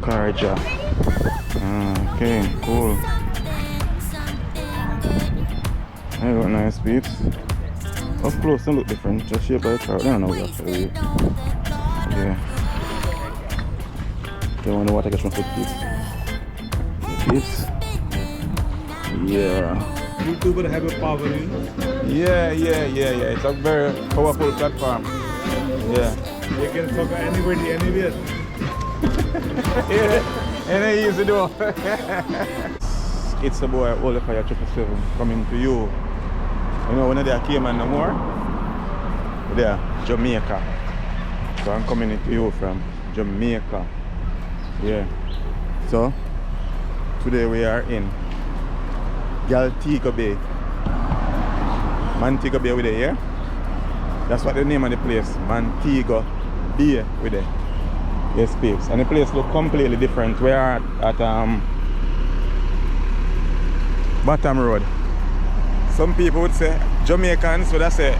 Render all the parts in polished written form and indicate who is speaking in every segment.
Speaker 1: Karja. Okay, cool. There you go, nice peeps. Up close don't look different, just shape of the car. I don't know actually. Yeah. Don't want the water gets from foot peeps. Yeah.
Speaker 2: YouTuber have a power, you know?
Speaker 1: Yeah. It's a very powerful platform. Yeah.
Speaker 2: They can fuck anybody, anywhere.
Speaker 1: Yeah, and it easy though. It's a boy, all the fire 777 coming to you. You know, when they came no more, they're Jamaica. So I'm coming to you from Jamaica. Yeah. So today we are in Montego Bay. Montego Bay with it, yeah? That's what the name of the place, Montego Bay with it. Yes, peeps. And the place looks completely different. We are at Bottom Road. Some people would say Jamaicans would say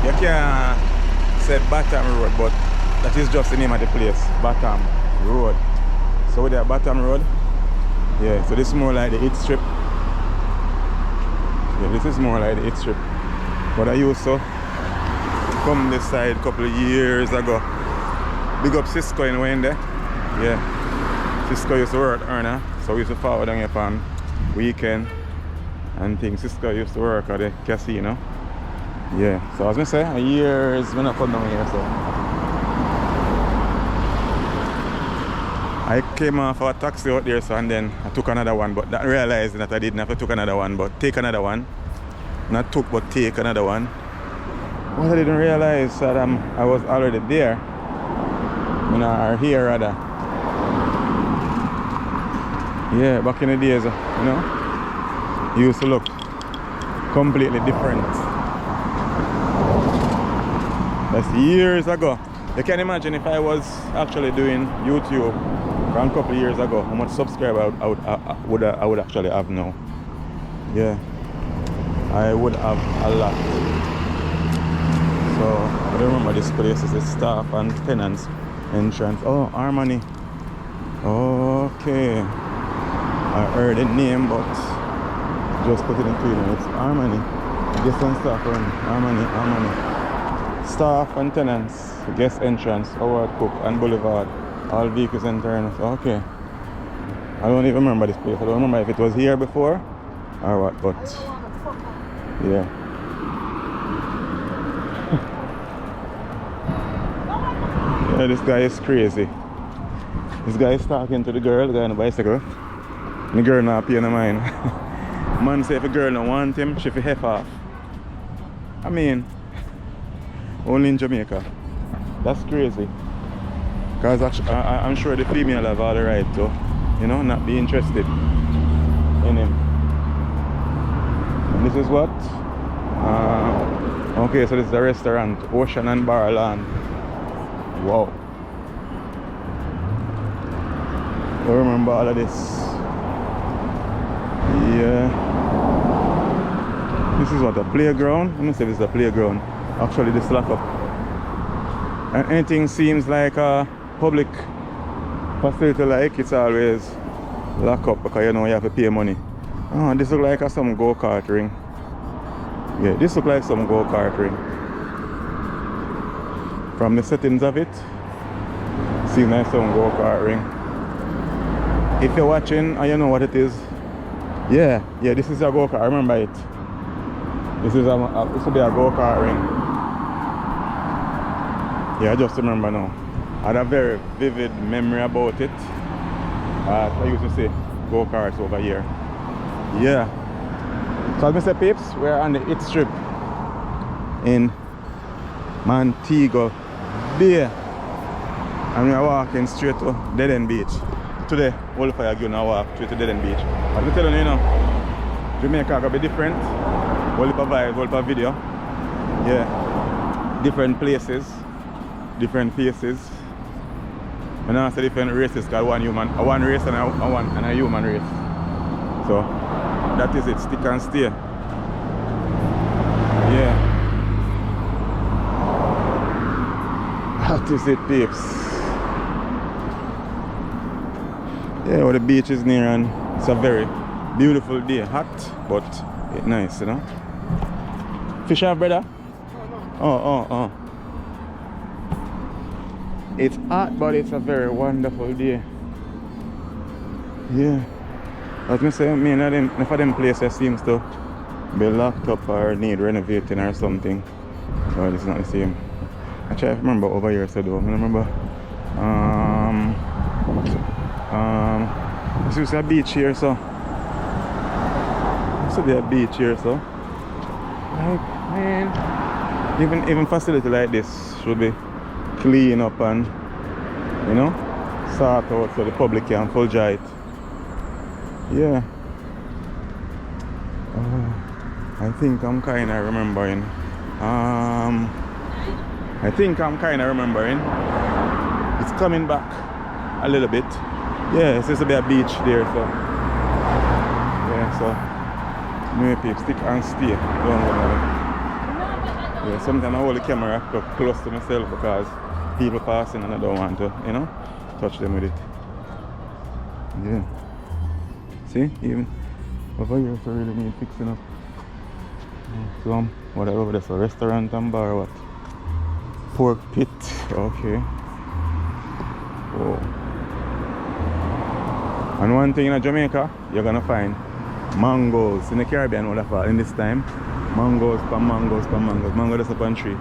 Speaker 1: you can't say Bottom Road, but that is just the name of the place, Bottom Road. So we're at Bottom Road. Yeah, so this is more like the 8th strip. Yeah, this is more like the 8th strip. But I used to come this side a couple of years ago. Big up Cisco in Wayne there. Yeah. Cisco used to work at Erna, so we used to follow down here on weekend and things. Cisco used to work at the casino. Yeah. So I was gonna say a years when I come down here, so I came off a taxi out there, so and then I took another one, but I realized that I didn't have to take another one, but take another one. Not took, but take another one. What I didn't realize that I was already there. Or here rather. Yeah, back in the days, you know, it used to look completely different. That's years ago. You can imagine if I was actually doing YouTube from a couple of years ago, how much subscribers I would actually have now. Yeah, I would have a lot. So I remember this place is the staff and tenants entrance. Oh, Harmony. Okay. I heard the name, but just put it in 3 minutes. Harmony. Guest and staff run. Harmony. Staff and tenants. Guest entrance. Howard Cook and Boulevard. All vehicles entering. Okay. I don't even remember this place. I don't remember if it was here before or what, but yeah. Yeah, this guy is crazy. This guy is talking to the girl, the guy on the bicycle. The girl not paying no mind. Man say if a girl don't want him, she fi F off. I mean, only in Jamaica. That's crazy. Because I'm sure the female have all the right to, you know, not be interested in him. And this is what? Okay, so this is the restaurant, Ocean and Barland. Wow. I remember all of this. Yeah. This is what, a playground? Let me see if it's a playground. Actually, this lock up. And anything seems like a public facility, like it's always lock up because you know you have to pay money. Oh, this looks like some go-kart ring. Yeah, this looks like some go-kart ring. From the settings of it, seems like some go-kart ring. If you're watching and you know what it is, yeah, this is a go-kart. I remember it. This is this will be a go-kart ring. Yeah, I just remember now. I had a very vivid memory about it. I used to say go-karts over here. Yeah. So as I said, peeps, we're on the 8th strip in Montego Bay. And we are walking straight to Dead End Beach. Today, all of you now walk straight to Dead End Beach. As I tell you, Jamaica gonna be different. All of vibes, all of video. Yeah. Different places, different faces. And I say different races, because one race and a human race. So that is it, stick and stay. Yeah. That is it, peeps. Yeah, well, the beach is near and it's a very beautiful day. Hot, but it's nice, you know. Fish have, brother? Oh. It's hot, but it's a very wonderful day. Yeah. As I say, enough of them places seems to be locked up or need renovating or something. But it's not the same. Actually, I remember over here, so though. I remember. This used to be a beach here, so. Used to be a beach here, so. Like, man. Even facility like this should be clean up and, you know, sort out so the public can enjoy it. Yeah. I think I'm kind of remembering. It's coming back a little bit. Yeah, it seems to be a beach there, so. Yeah, so. Maybe people stick and stay. Don't go nowhere. Yeah, sometimes I hold the camera close to myself because people passing and I don't want to, you know, touch them with it. Yeah. See, even over here, so really need fixing up. Some whatever over there, so restaurant and bar, what? Pork pit, okay. Oh. And one thing in Jamaica, you're gonna find mangoes in the Caribbean, all of in this time. Mangoes. Mango that's up on tree.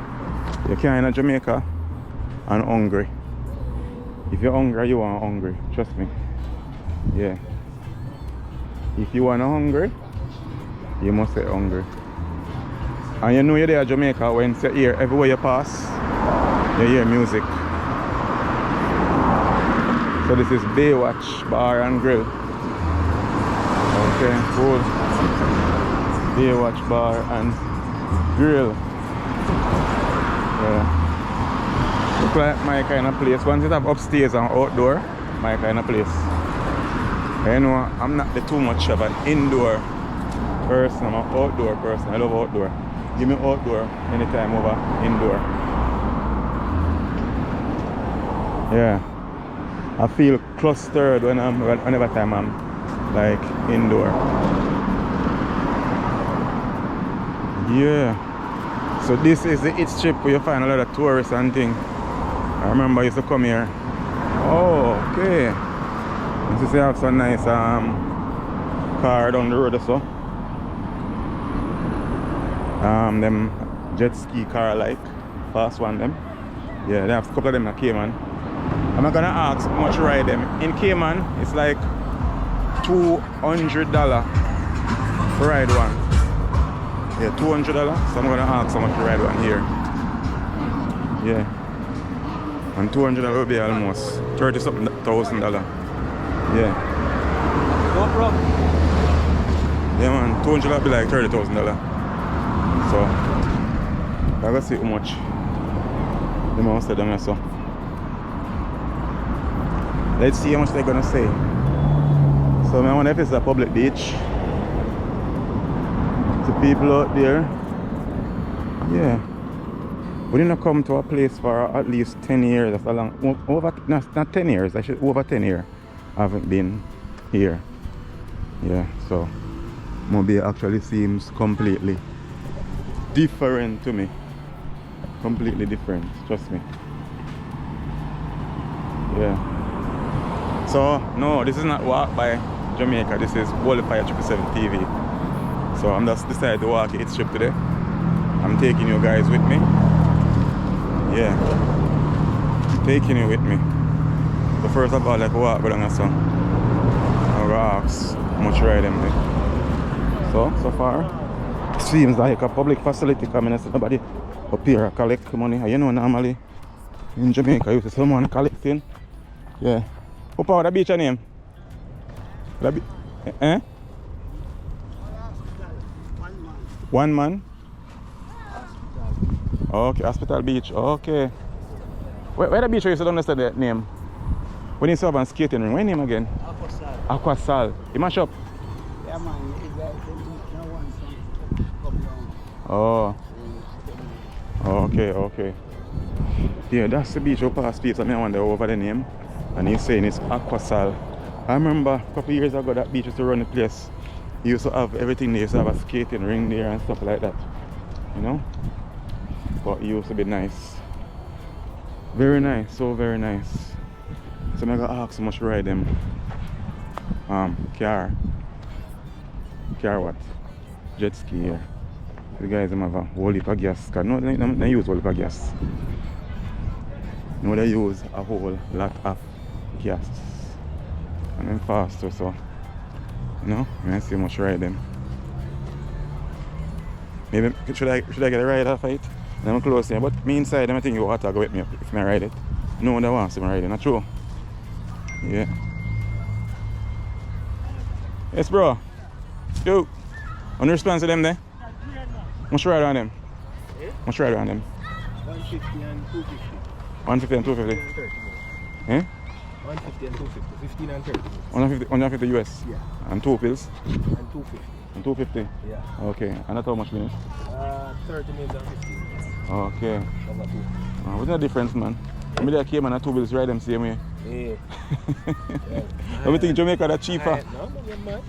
Speaker 1: You can't in Jamaica and hungry. If you're hungry, you are hungry. Trust me. Yeah. If you want hungry, you must say hungry. And you know you're there in Jamaica when you hear everywhere you pass, you hear music. So this is Baywatch Bar and Grill. Okay, cool. Baywatch Bar and Grill. Yeah. Look like my kind of place. Once it have upstairs and outdoor, my kind of place. You know, I'm not too much of an indoor person, I'm an outdoor person. I love outdoor. Give me outdoor anytime over indoor. Yeah. I feel clustered whenever time I'm like indoor. Yeah. So this is the It Strip where you find a lot of tourists and things. I remember I used to come here. Oh, okay. This is have some nice car down the road or so. Them jet ski car like fast one them. Yeah, they have a couple of them in Cayman. I'm not gonna ask how much ride them. In Cayman it's like $200 to ride one. Yeah, $200. So I'm gonna ask how much to ride one here. Yeah. And $200 will be almost $30-something thousand. Yeah.
Speaker 2: No problem.
Speaker 1: Yeah man, $200 will be like $30,000. So I gotta see how much they must say them so. Let's see how much they're gonna say. So I wonder if it's a public beach. The people out there. Yeah. We didn't come to a place for at least 10 years. That's a long over not 10 years, actually over 10 years. I haven't been here. Yeah, so Moby actually seems completely different to me. Completely different, trust me. Yeah. So no, this is not Walk by Jamaica, this is Wildfire 777 TV. So I'm just decided to walk It Strip today. I'm taking you guys with me. Yeah. Taking you with me. The first of all, like walk but I'm some rocks, much ride them there. So far seems like a public facility coming and somebody up here collect money. You know normally in Jamaica you see someone collecting. Yeah. Up out the beach name? Eh? One man? Okay, Hospital Beach. Okay. Where the beach you used to understand that name? When you saw on skating ring, what name again? Aquasal. Aquasal. You mash up?
Speaker 3: Yeah man, no one come down.
Speaker 1: Oh. Okay. Yeah, that's the beach we passed Peter. I wonder over the name. And he's saying it's Aquasal. I remember a couple of years ago that beach used to run the place. You used to have everything there. You used to have a skating ring there and stuff like that. You know? But it used to be nice. Very nice, so very nice. So I'm gonna ask how much ride them car what? Jet ski here. The guys them have a whole heap of gas. Cause no, they use whole heap of gas. No, they use a whole lot of gas. And then faster, so you know, I see how much ride them. Maybe should I get a ride off it? And I'm close here, but me inside I think you want to go with me if I ride it. No one that wants to ride it, not true. Yeah. Yes bro. Yo. On response to them there? Much ride on them? Much ride on them?
Speaker 2: 150 and 250.
Speaker 1: 150 and 250?
Speaker 2: 130
Speaker 1: Eh?
Speaker 2: 150 and 250. 15 and 30.
Speaker 1: 150 US?
Speaker 2: Yeah.
Speaker 1: And 2 pills?
Speaker 2: And 250.
Speaker 1: And 250?
Speaker 2: Yeah.
Speaker 1: Okay. And that's how much minutes?
Speaker 2: 30 minutes and 15 minutes.
Speaker 1: Okay.
Speaker 2: Over 2.
Speaker 1: What's the difference, man? I mean, I came and 2 bills ride them same way.
Speaker 2: Yeah.
Speaker 1: I think Jamaica that cheaper.
Speaker 2: No, man.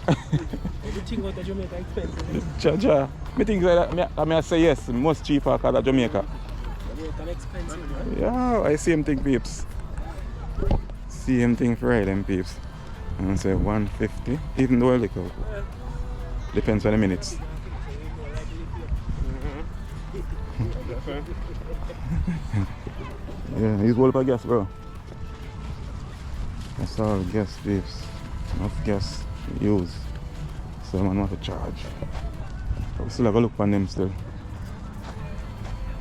Speaker 2: Everything out of Jamaica expensive.
Speaker 1: Cha. I think that I say yes, most cheaper because of Jamaica.
Speaker 2: Jamaica expensive, man.
Speaker 1: Yeah, I same thing, peeps. Same thing for ride them, peeps. And I say 150, even though I look out. Depends on the minutes. Yeah, use whole of gas, bro. That's all gas, peeps. Enough gas to use. So man want to charge. But we still have a look on them still.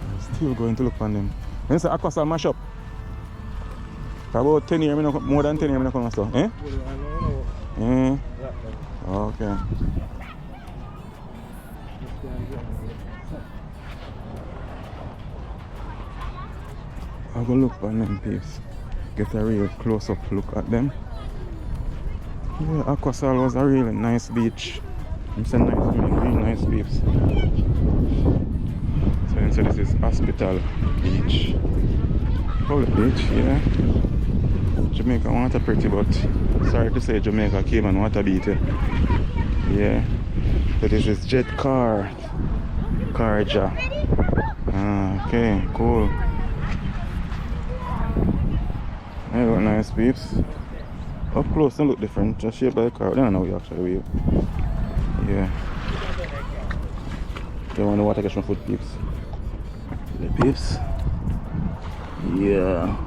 Speaker 1: I'm still going to look on them. Then say Aquasal mash up. For about 10 years, more than 10 years I come and stuff. Eh? Yeah. Okay. I'll go look on them peeps. Get a real close up look at them. Yeah, Aquasal was a really nice beach. It's a nice, really nice peeps. So this is Hospital Beach. Public beach, yeah. Jamaica water pretty, but sorry to say Jamaica came and water beat it. Yeah. So this is Jet Car. Carja. Okay, cool. There you go, nice peeps. Up close and look different, just shaped like a car. I don't know we actually wave. Yeah. They want the water catch my foot peeps. The peeps. Yeah.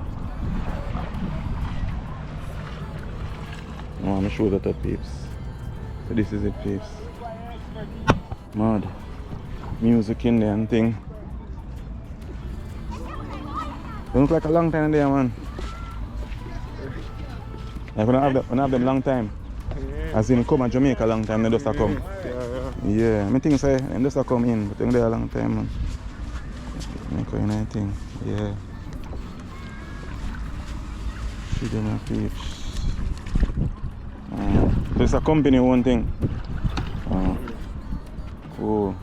Speaker 1: Oh, I'm sure that the peeps. So this is it peeps. Mad. Music in there and thing. Don't look like a long time there, man. Like when I have them long time. As in come to Jamaica long time, they just come. Yeah, I think say they just come in, but they're a long time, man. Make anything. Yeah. See them my peeps. So it's a company one thing. Cool.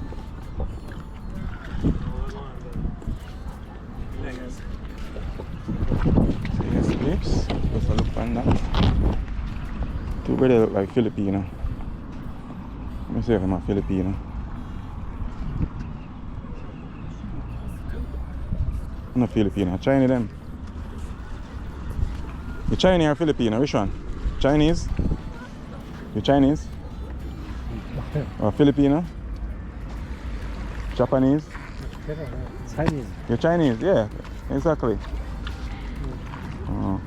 Speaker 1: Yes, peeps. Just a look on that. Two brothers look like Filipino. Let me see if I'm a Filipino. I'm not Filipino. Chinese them. You Chinese or Filipino? Which one? Chinese? You Chinese? Or Filipino? Japanese?
Speaker 3: Chinese.
Speaker 1: You're Chinese? Yeah, exactly. Oh.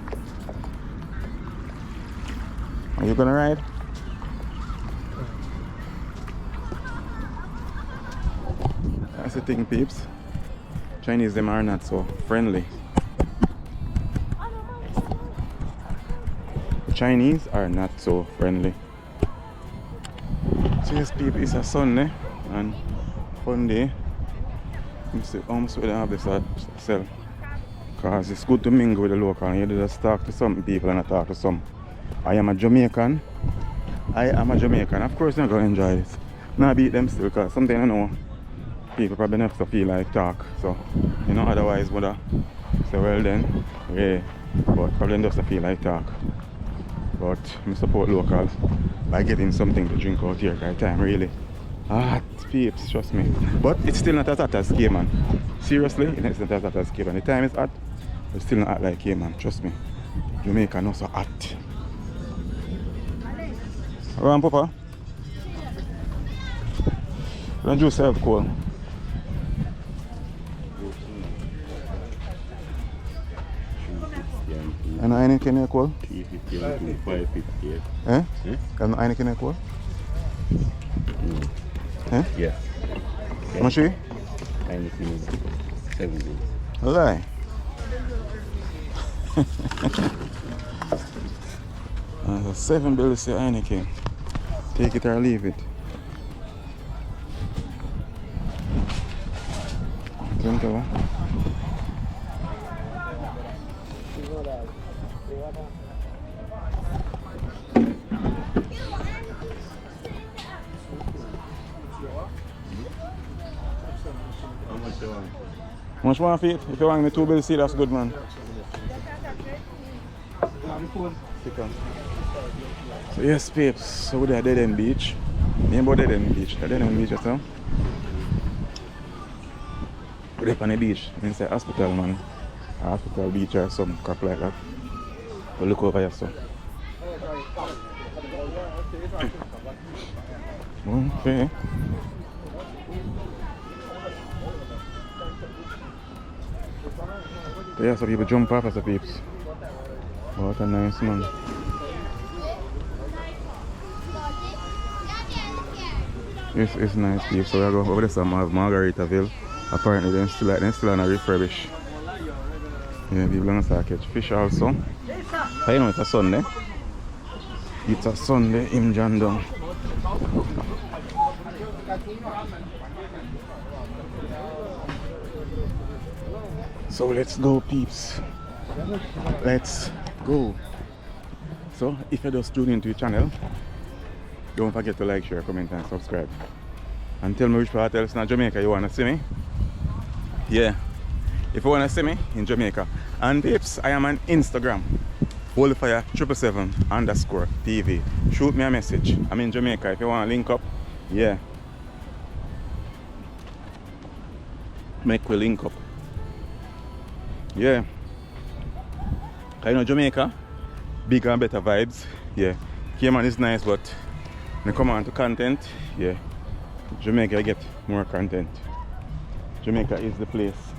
Speaker 1: Are you gonna ride? That's the thing, peeps. Chinese them are not so friendly. The Chinese are not so friendly. So yes, peeps, it's a Sunday and fun day. I'm still almost where they have this at sell. Because it's good to mingle with the local. You just talk to some people and I talk to some. I am a Jamaican. Of course I'm going to enjoy this. Not beat them still because something I know people probably never to feel like talk. So, you know, otherwise would I say well then, yeah. But probably just to feel like talk. but I support local by getting something to drink out here. Right time really hot, peeps, trust me. But it's still not as hot as Cayman. Seriously, it's not as hot as Cayman. The time is hot, but it's still not hot like Cayman, trust me. Jamaica not so hot. Run, Papa. Don't you serve cold? And any can you call?
Speaker 4: 350 550.
Speaker 1: Eh? Can any can you call? Eh?
Speaker 4: Yes.
Speaker 1: How much is
Speaker 4: Anything 70.
Speaker 1: lie. 7 bills to Heineken. Take it or leave it. Drink it. How much want for it? If you want me 2 bills, see that's good, man. So yes, peeps, so we're at Dead End Beach. Name about Dead End Beach. Dead End Beach, you know? We're up on the beach, inside hospital, man. A hospital beach or some crap like that. So look over here, so. Okay. So yeah, so people jump off as a peeps. What a nice man. It's nice peeps. So we go over there some Margaritaville. Apparently they're still on a refurbish. Yeah, people are gonna catch fish also. I know it's a Sunday. It's a Sunday in Jandong. So let's go, peeps. Let's go. So if you just tune into the channel, don't forget to like, share, comment and subscribe. And tell me which part else in Jamaica you wanna see me. Yeah. If you wanna see me in Jamaica. And peeps, I am on Instagram. Holyfire777_TV. Shoot me a message. I'm in Jamaica. If you wanna link up, yeah. Make we link up. Yeah. I know Jamaica, bigger and better vibes. Yeah. Cayman is nice, but when you come on to content, yeah. Jamaica I get more content. Jamaica is the place.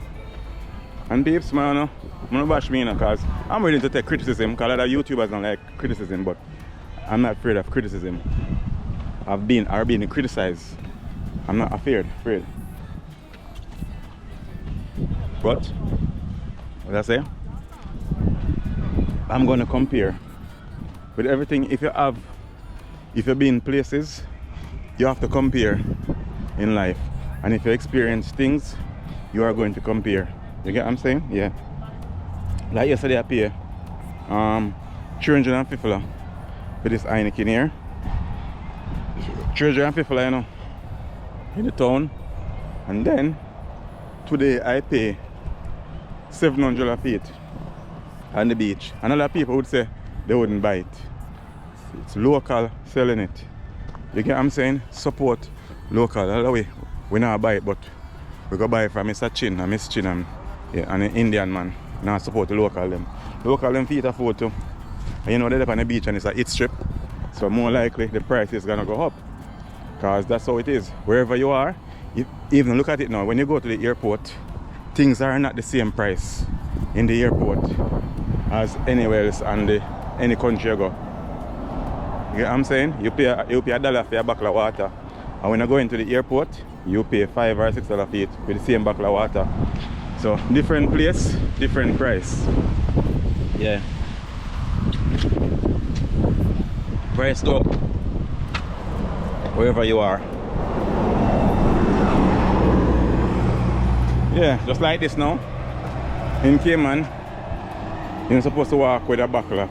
Speaker 1: And babes, man, I'm not bash me, because I'm willing to take criticism, because a lot of YouTubers don't like criticism, but I'm not afraid of criticism. I've been criticized. I'm not afraid. But what I say? I'm gonna compare with everything. If you've been places, you have to compare in life. And if you experience things, you are going to compare. You get what I'm saying? Yeah. Like yesterday I paid $350 for this Heineken here. $350, you know, in the town. And then today I pay $700 feet on the beach. And a lot of people would say they wouldn't buy it. It's local selling it. You get what I'm saying? Support local. All the way, we not buy it, but we go buy it from Mr. Chin and Miss Chin and, yeah, and an Indian man. Now support the local them. Local them feet are photo. And you know they're up on the beach and it's a hit strip. So more likely the price is gonna go up. Because that's how it is. Wherever you are, even look at it now, when you go to the airport, things are not the same price in the airport as anywhere else and any country you go. You get what I'm saying? You pay $1 for a bottle of water. And when you go into the airport, you pay $5 or $6 for it with the same bottle of water. So different place, different price. Yeah. Price go up wherever you are. Yeah, just like this now. In Cayman, you're supposed to walk with a buckle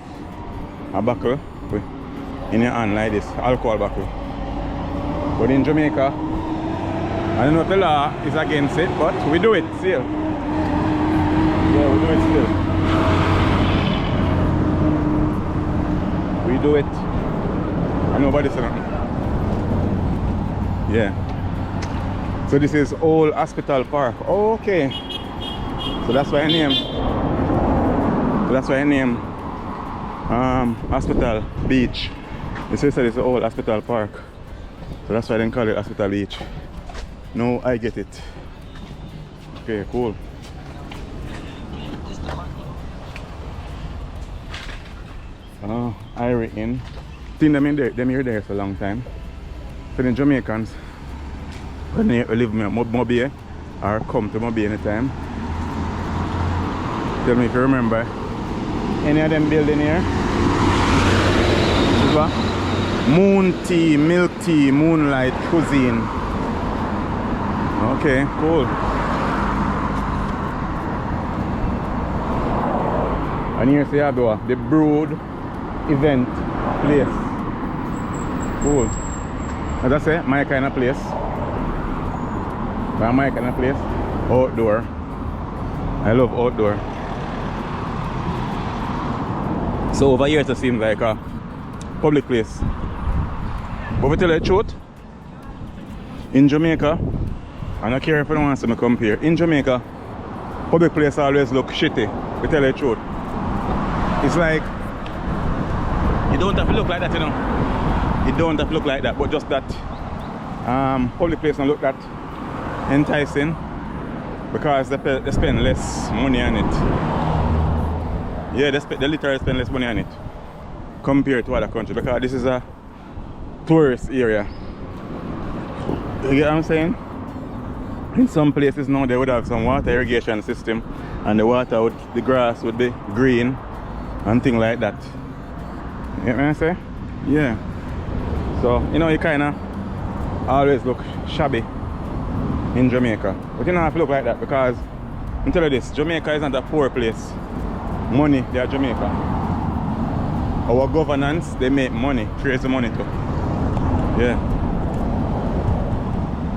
Speaker 1: in your hand like this, alcohol buckle. But in Jamaica, I don't know if the law is against it, but we do it still. Yeah, we do it still. We do it. And nobody said nothing. Yeah. So this is Old Hospital Park. Oh, okay. So that's why I name. So that's why I name Hospital Beach. They say it's Old Hospital Park. So that's why they call it Hospital Beach. No, I get it. Okay, cool. Oh, Irie Inn. Seen them in there, them here there for a long time. For the Jamaicans, when they live in Montego Bay or come to Montego Bay anytime. Tell me if you remember any of them building here. This is what? Moon tea, milk tea, moonlight cuisine. Okay, cool. And here you have the Brood event place. Cool. As I say, my kind of place. My kind of place. Outdoor. I love outdoor. So over here it seems like a public place. But to tell you the truth, in Jamaica, I don't care if anyone wants to come here. In Jamaica, public place always look shitty. To tell you the truth. It's like, you don't have to look like that, you know. You don't have to look like that, but just that public place don't look that enticing because they spend less money on it. Yeah, they literally spend less money on it compared to other countries because this is a tourist area. You get what I'm saying? In some places now they would have some water irrigation system and the grass would be green and things like that. You get what I'm saying? Yeah. So, you know, you kind of always look shabby in Jamaica. But you don't have to look like that because, I'll tell you this, Jamaica is not a poor place. Money, they are Jamaica. Our governance, they make money, crazy money too. Yeah.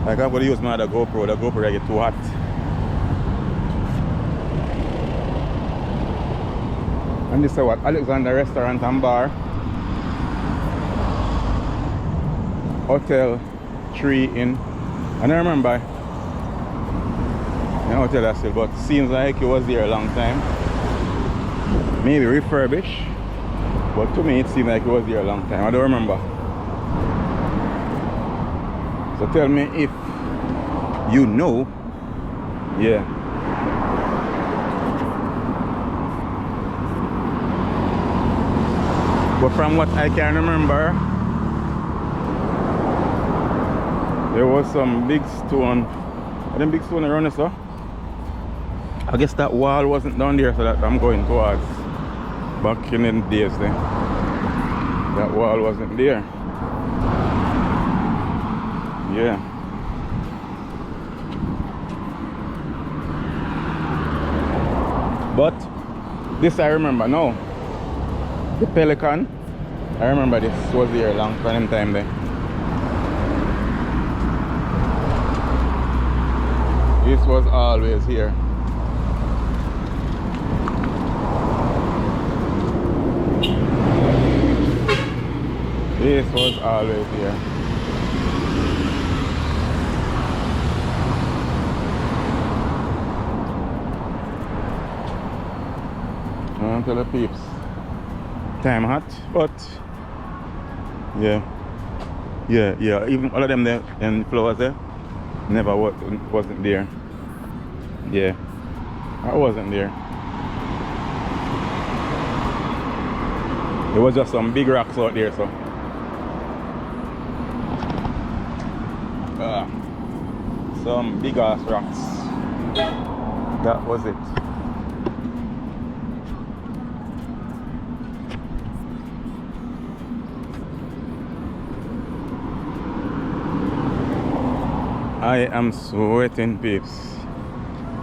Speaker 1: Like I'm going to use my other GoPro, the GoPro get too hot. And this is what? Alexander Restaurant and Bar. Hotel 3 Inn. And I remember the hotel that still, but seems like it was there a long time. Maybe refurbished, but to me it seemed like it was there a long time. I don't remember. So tell me if you know. Yeah. But from what I can remember, there was some big stone. Are them big stone around us, huh? I guess that wall wasn't down there, so that I'm going towards back in the days then. That wall wasn't there. Yeah. But this I remember now. The Pelican, I remember this was here a long time there. This was always here. This was always here. I tell the peeps, time hot, but yeah, even all of them there and flowers there never wasn't there. Yeah, I wasn't there. There was just some big rocks out there, so some big ass rocks. That was it. I am sweating, peeps.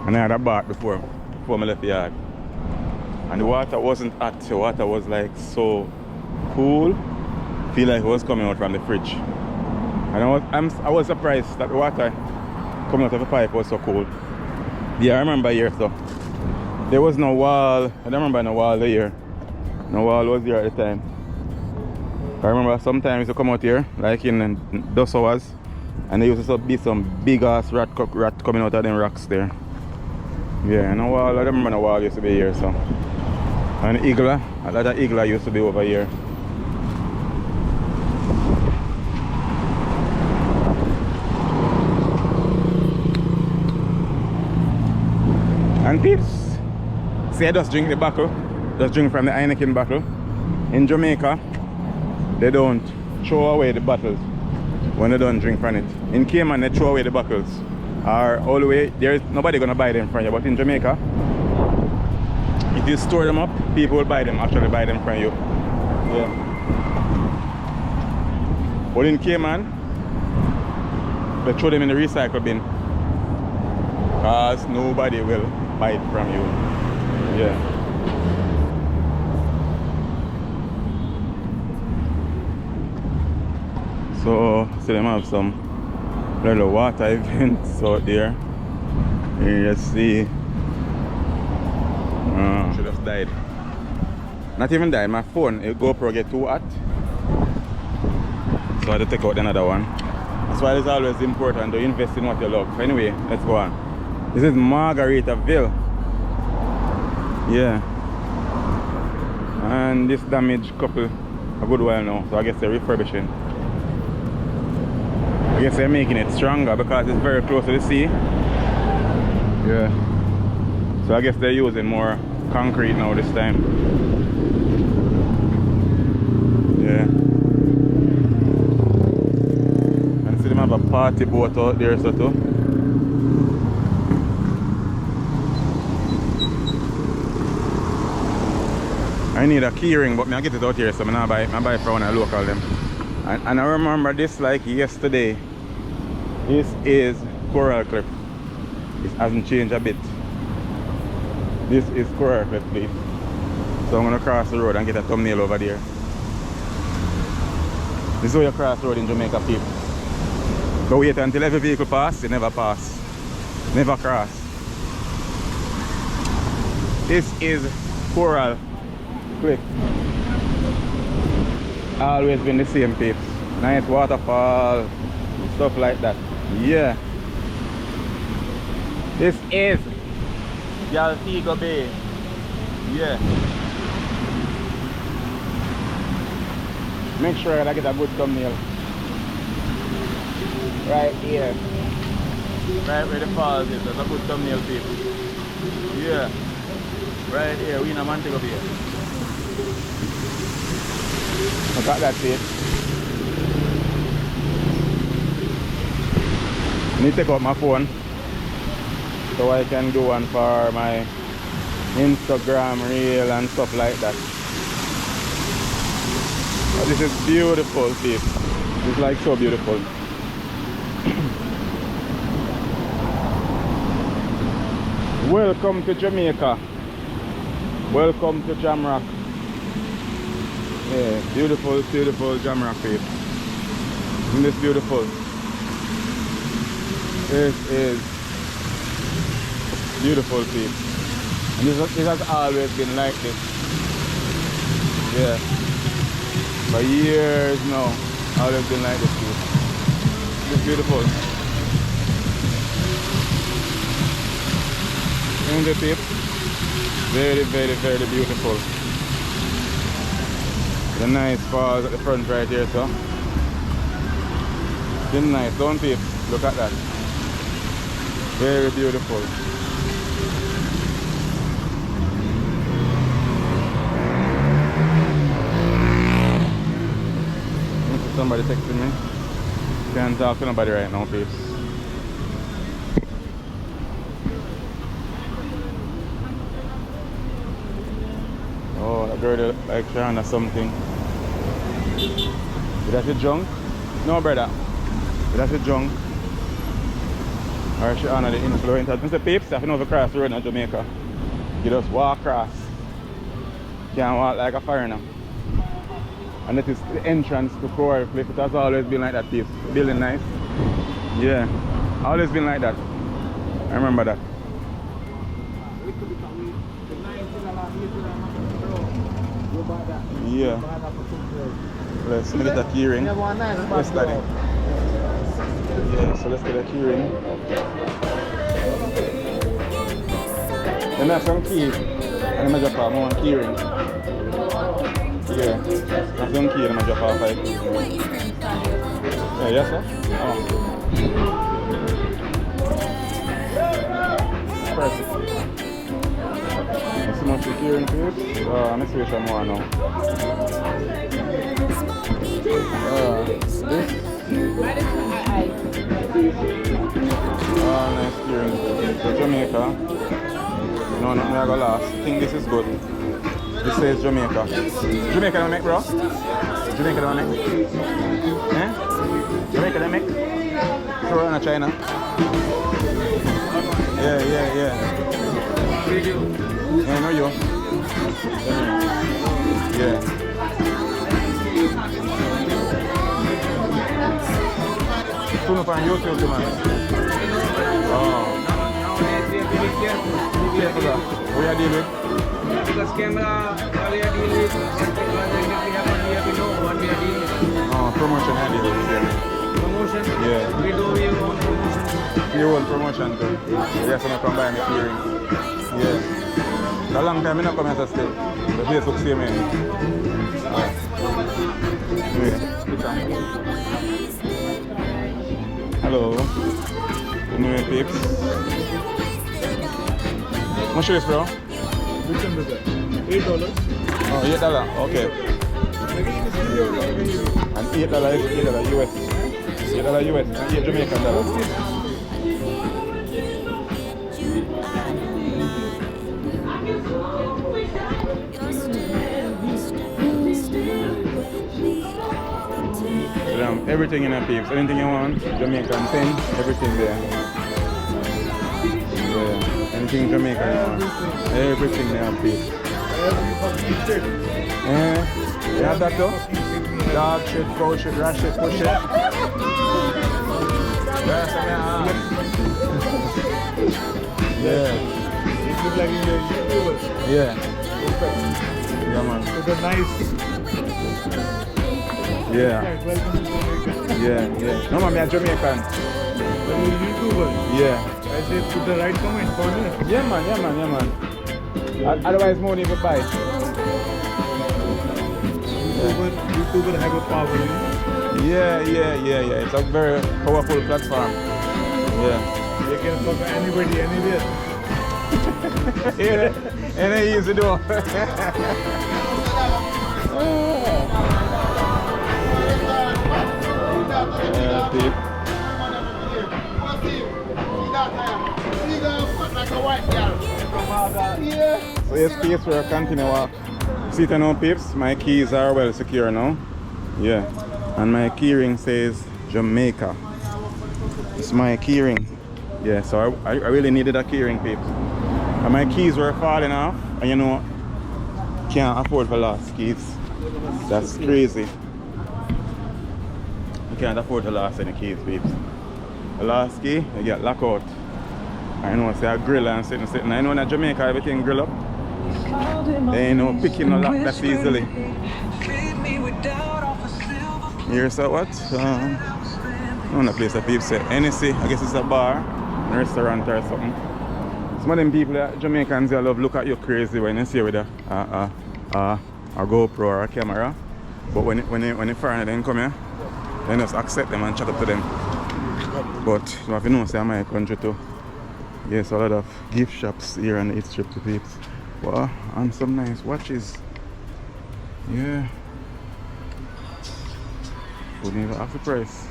Speaker 1: And I had a bath before I left the yard. And the water wasn't hot, the water was like so cool. Feel like it was coming out from the fridge. And I was surprised that the water coming out of the pipe was so cold. Yeah, I remember here, so there was no wall. I don't remember no wall there. No wall was there at the time. I remember sometimes I used to come out here, like in dust hours, and there used to be some big ass rat coming out of them rocks there. Yeah, and a wall, I remember the wall used to be here, so. And igla, a lot of igla used to be over here. And peeps, see I just drink the bottle, just drink from the Heineken bottle. In Jamaica, they don't throw away the bottles when they don't drink from it. In Cayman, they throw away the bottles. Or all the way, there's nobody gonna buy them from you. But in Jamaica, if you store them up, people will buy them, actually buy them from you. Yeah. But in Cayman, they throw them in the recycle bin. Because nobody will buy it from you. Yeah. So them have some little water events out there. You just see. Should have died. Not even died. My phone, GoPro get too hot. So I had to take out another one. That's why it's always important to invest in what you love. Anyway, let's go on. This is Margaritaville. Yeah. And this damaged couple a good while now. So I guess they're refurbishing. I guess they're making it stronger because it's very close to the sea. Yeah. So I guess they're using more concrete now this time. Yeah. And see them have a party boat out there so too. I need a key ring, but I get it out here, so I buy it from one of the local them. And I remember this like yesterday. This is Coral Cliff. It hasn't changed a bit. This is Coral Cliff, please. So I'm gonna cross the road and get a thumbnail over there. This is how you cross the road in Jamaica, people. So wait until every vehicle pass, you never pass. Never cross. This is Coral Cliff. Always been the same, peeps. Nice waterfall, stuff like that. Yeah. This is Montego Bay. Yeah. Make sure I get a good thumbnail. Right here. Right where the falls is. That's a good thumbnail, people. Yeah. Right here, we in a Montego Bay. Look at that, see? I need to take out my phone so I can do one for my Instagram reel and stuff like that. But this is beautiful, see? It's like so beautiful. Welcome to Jamaica. Welcome to Jamrock. Yeah, beautiful, beautiful Jamrock, peeps. Isn't this beautiful? This is beautiful, peeps. And this has always been like this. Yeah. For years now, always been like this, peeps. It's beautiful. Isn't it, peeps? Very, very, very beautiful. The nice falls at the front right here, so. It's nice, don't peep? Look at that. Very beautiful. Somebody texting me. Can't talk to nobody right now, peeps. Oh, that girl like trying or something. Is that a junk? No, brother. Is that a junk? Or she honor the influencer? Mr. Peeps, if you know if you cross the road in Jamaica, you just walk across. You can't walk like a foreigner. And that is the entrance to Coral Cliff. It has always been like that, peeps. Building nice. Yeah. Always been like that. I remember that. Yeah. Let's get a key ring.
Speaker 3: You have one nice
Speaker 1: Let's
Speaker 3: back
Speaker 1: study. Yeah, so let's get a key ring. Then I have some keys. And I'm gonna drop off one key ring. Yeah. That's some key and I'm gonna drop off 5. Yeah, yes sir? Oh. Perfect. Let's see much the key ring please. Let's see which one more now. This. Nice key ring. The Jamaica. No, not me I go last. I think this is good. This says Jamaica. Jamaica don't make, bro? Jamaica don't make? Eh? Jamaica don't make? Throw on China. Yeah. Yeah, I know you. Yeah. Tune up on YouTube, man. Oh. What are you dealing with?
Speaker 2: Because camera, all we are dealing with, we have to know what we are dealing with.
Speaker 1: Oh, promotion I deal with.
Speaker 2: Promotion?
Speaker 1: Yeah.
Speaker 2: We do your own promotion.
Speaker 1: Your own promotion too. Yes, I'm come by my hearing. Yeah. For a long time I not come here to stay. The Facebook see me. Hello. New peeps. How much is this, bro?
Speaker 2: Which one is that? $8.
Speaker 1: Oh, $8. Okay. And $8 is $8 US. $8 US and $8 Jamaican dollars. Everything in a peeps. Anything you want, Jamaican pen, everything there. Yeah. Anything Jamaican you want. Everything there peeps. You have that too? Dog shit, cow shit, rat shit, push shit. Yeah.
Speaker 2: It looks like you're a YouTuber.
Speaker 1: Yeah. Yeah, man.
Speaker 2: It's a nice.
Speaker 1: Yeah.
Speaker 2: Welcome to Jamaica.
Speaker 1: Yeah. No, man, I'm Jamaican.
Speaker 2: But you're a YouTuber.
Speaker 1: Yeah.
Speaker 2: I said put the right comment for me.
Speaker 1: Yeah, man. Otherwise, money will buy.
Speaker 2: YouTuber have a power.
Speaker 1: Yeah. It's a very powerful platform. Yeah.
Speaker 2: You can fuck anybody, anywhere.
Speaker 1: Yeah. And it's easy to do. Deep. So yes, peeps, we're continue walk. See it now, peeps, my keys are well secure now. Yeah. And my key ring says Jamaica. It's my key ring. Yeah, so I really needed a key ring, peeps. And my keys were falling off, and you know, can't afford for lost keys. That's crazy. You can't afford to lose any keys, peeps. The last key, you get locked out. I know, say a grill and sitting. I know in Jamaica everything grill up. They ain't no picking no lock that easily. Here's a what? On the place that people say NSC, I guess it's a bar, a restaurant or something. Some of them people, Jamaicans, they love look at you crazy when you see you with a GoPro or a camera. But when the foreigner then come here, then just accept them and chat up to them. But you have to know, say I'm my country too. Yes, a lot of gift shops here on the East Strip to people. Wow, and some nice watches. Yeah. Wouldn't even have the price.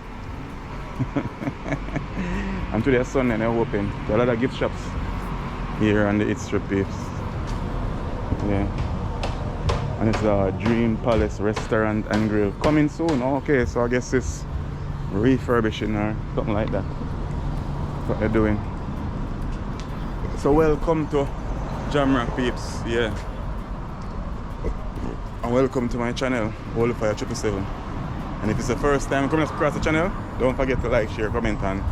Speaker 1: And today Sunday they're open. There are a lot of gift shops here on the East Strip peeps. Yeah. And it's a Dream Palace Restaurant and Grill. Coming soon. Okay, so I guess it's refurbishing or something like that. That's what they're doing. So welcome to Jamrock peeps. Yeah. And welcome to my channel, Olufire 777. And if it's the first time coming across the channel, don't forget to like, share, comment and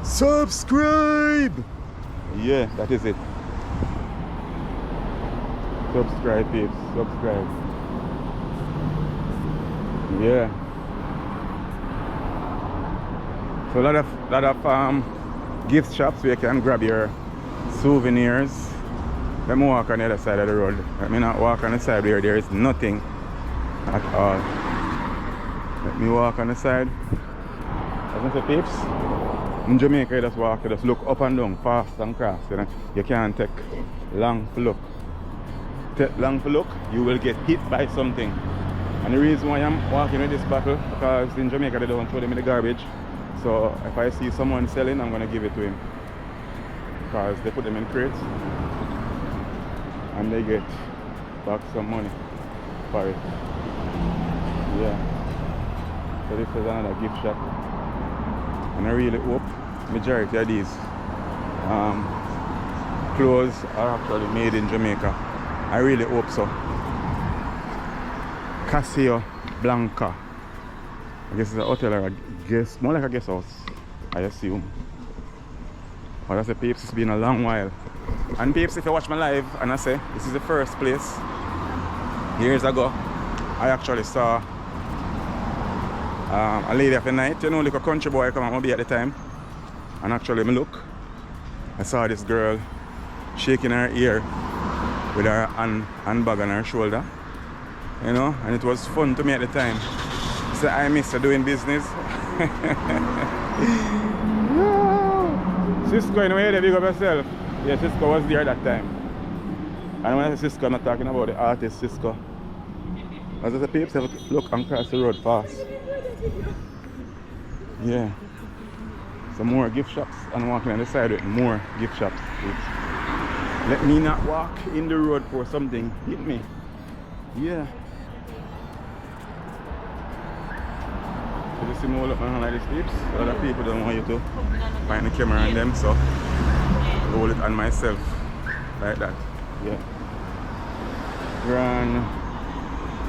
Speaker 1: subscribe! Yeah, that is it. Subscribe peeps, subscribe. Yeah. So a lot of gift shops where you can grab your souvenirs. Let me walk on the other side of the road. Let me not walk on the side where there is nothing at all. Let me walk on the side. As I say, peeps, in Jamaica you just walk, you just look up and down, fast and cross. You know? You can't take long to look. Take long to look, you will get hit by something. And the reason why I'm walking with this bottle, because in Jamaica they don't throw them in the garbage. So if I see someone selling, I'm gonna give it to him. Because they put them in crates and they get back some money for it. Yeah. So this is another gift shop. And I really hope majority of these clothes are actually made in Jamaica. I really hope so. Casio Blanca. I guess it's a hotel or a guest, more like a guest house, I assume. But I say, peeps, it's been a long while. And peeps, if you watch my live and I say this is the first place, years ago, I actually saw a lady of the night, you know, like a country boy come on be at the time. And actually me look, I saw this girl shaking her ear with her handbag on her shoulder. You know, and it was fun to me at the time. So I miss her doing business. Cisco, in a way, they big up yourself. Yeah, Cisco was there that time. And when I say Cisco, I'm not talking about the artist Cisco. As I say, peeps, have a look and cross the road fast. Yeah. Some more gift shops and walking on the side with more gift shops. Let me not walk in the road for something hit me. Yeah. So you see me hold up my hand like this, peeps. A lot of people don't want you to find the camera on them, so I hold it on myself like that. Yeah. Grand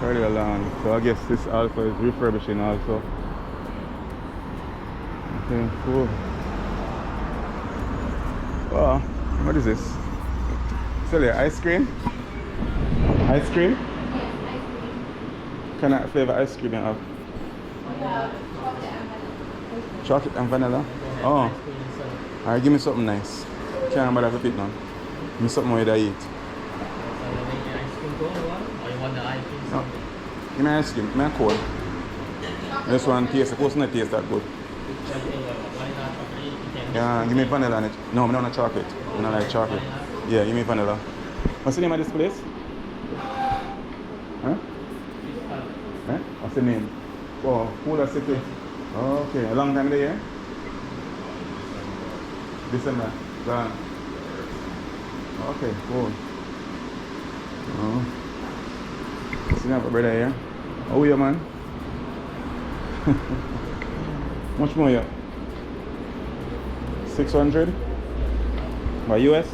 Speaker 1: fairly along. So I guess this also is refurbishing also. Okay, cool. Oh, what is this? Sell your ice cream? Ice cream? What kind of flavor ice cream you have? Chocolate and vanilla? Oh. Alright, give me something nice. Can't bother with it now. Give me something more to eat. No. Give me ice cream. Give me a cold. This one tastes, of course not taste that good. Yeah, give me vanilla on it. No, I don't want chocolate. I don't like chocolate. Yeah, give me vanilla. What's the name of this place? Huh? Eh? What's the name? Oh, Cooler City. Oh, okay, a long time there? December. Gone. Okay, cool. Oh. See you have a brother here. How are you, man? Much more here? 600? By US?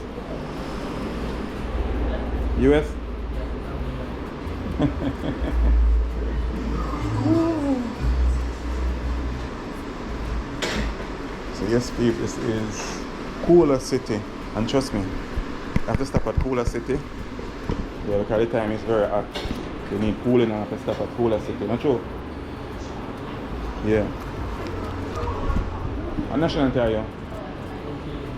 Speaker 1: US? So yes, people, this is Cooler City, and trust me, you have to stop at Cooler City. Yeah, because the time is very hot. You need cooling and have to stop at Cooler City. Not true? Yeah. What nationality are you?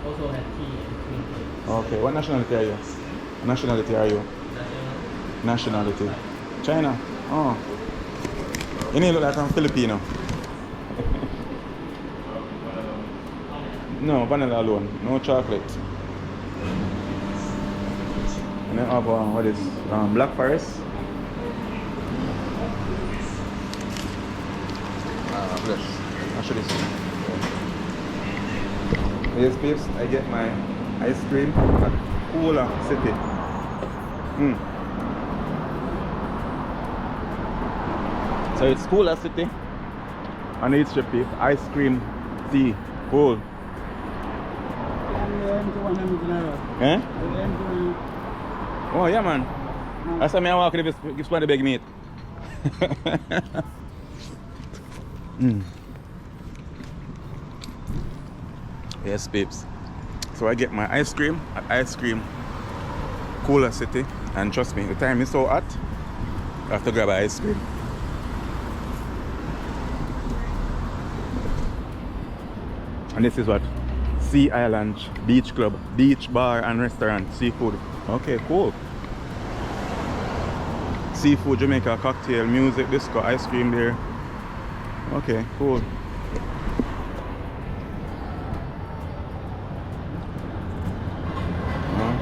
Speaker 3: Also have tea and cream.
Speaker 1: Okay, what nationality are you? What nationality are you? Nationality? China? Oh. You need to look like I'm Filipino. No, vanilla alone, no chocolate. And then have what is Black Forest. Bless. I'll show this. Yes, peeps, I get my ice cream at Cooler City. So it's Cooler City. And it's the peep, ice cream, tea, cool. Eh? Oh yeah, man. That's why I walk in give somebody big meat. Yes, peeps. So I get my ice cream at Ice Cream Cooler City, and trust me, the time is so hot, I have to grab an ice cream. And this is what? Sea Island Beach Club, beach bar and restaurant, seafood. Okay, cool. Seafood, Jamaica, cocktail, music, disco, ice cream there. Okay, cool.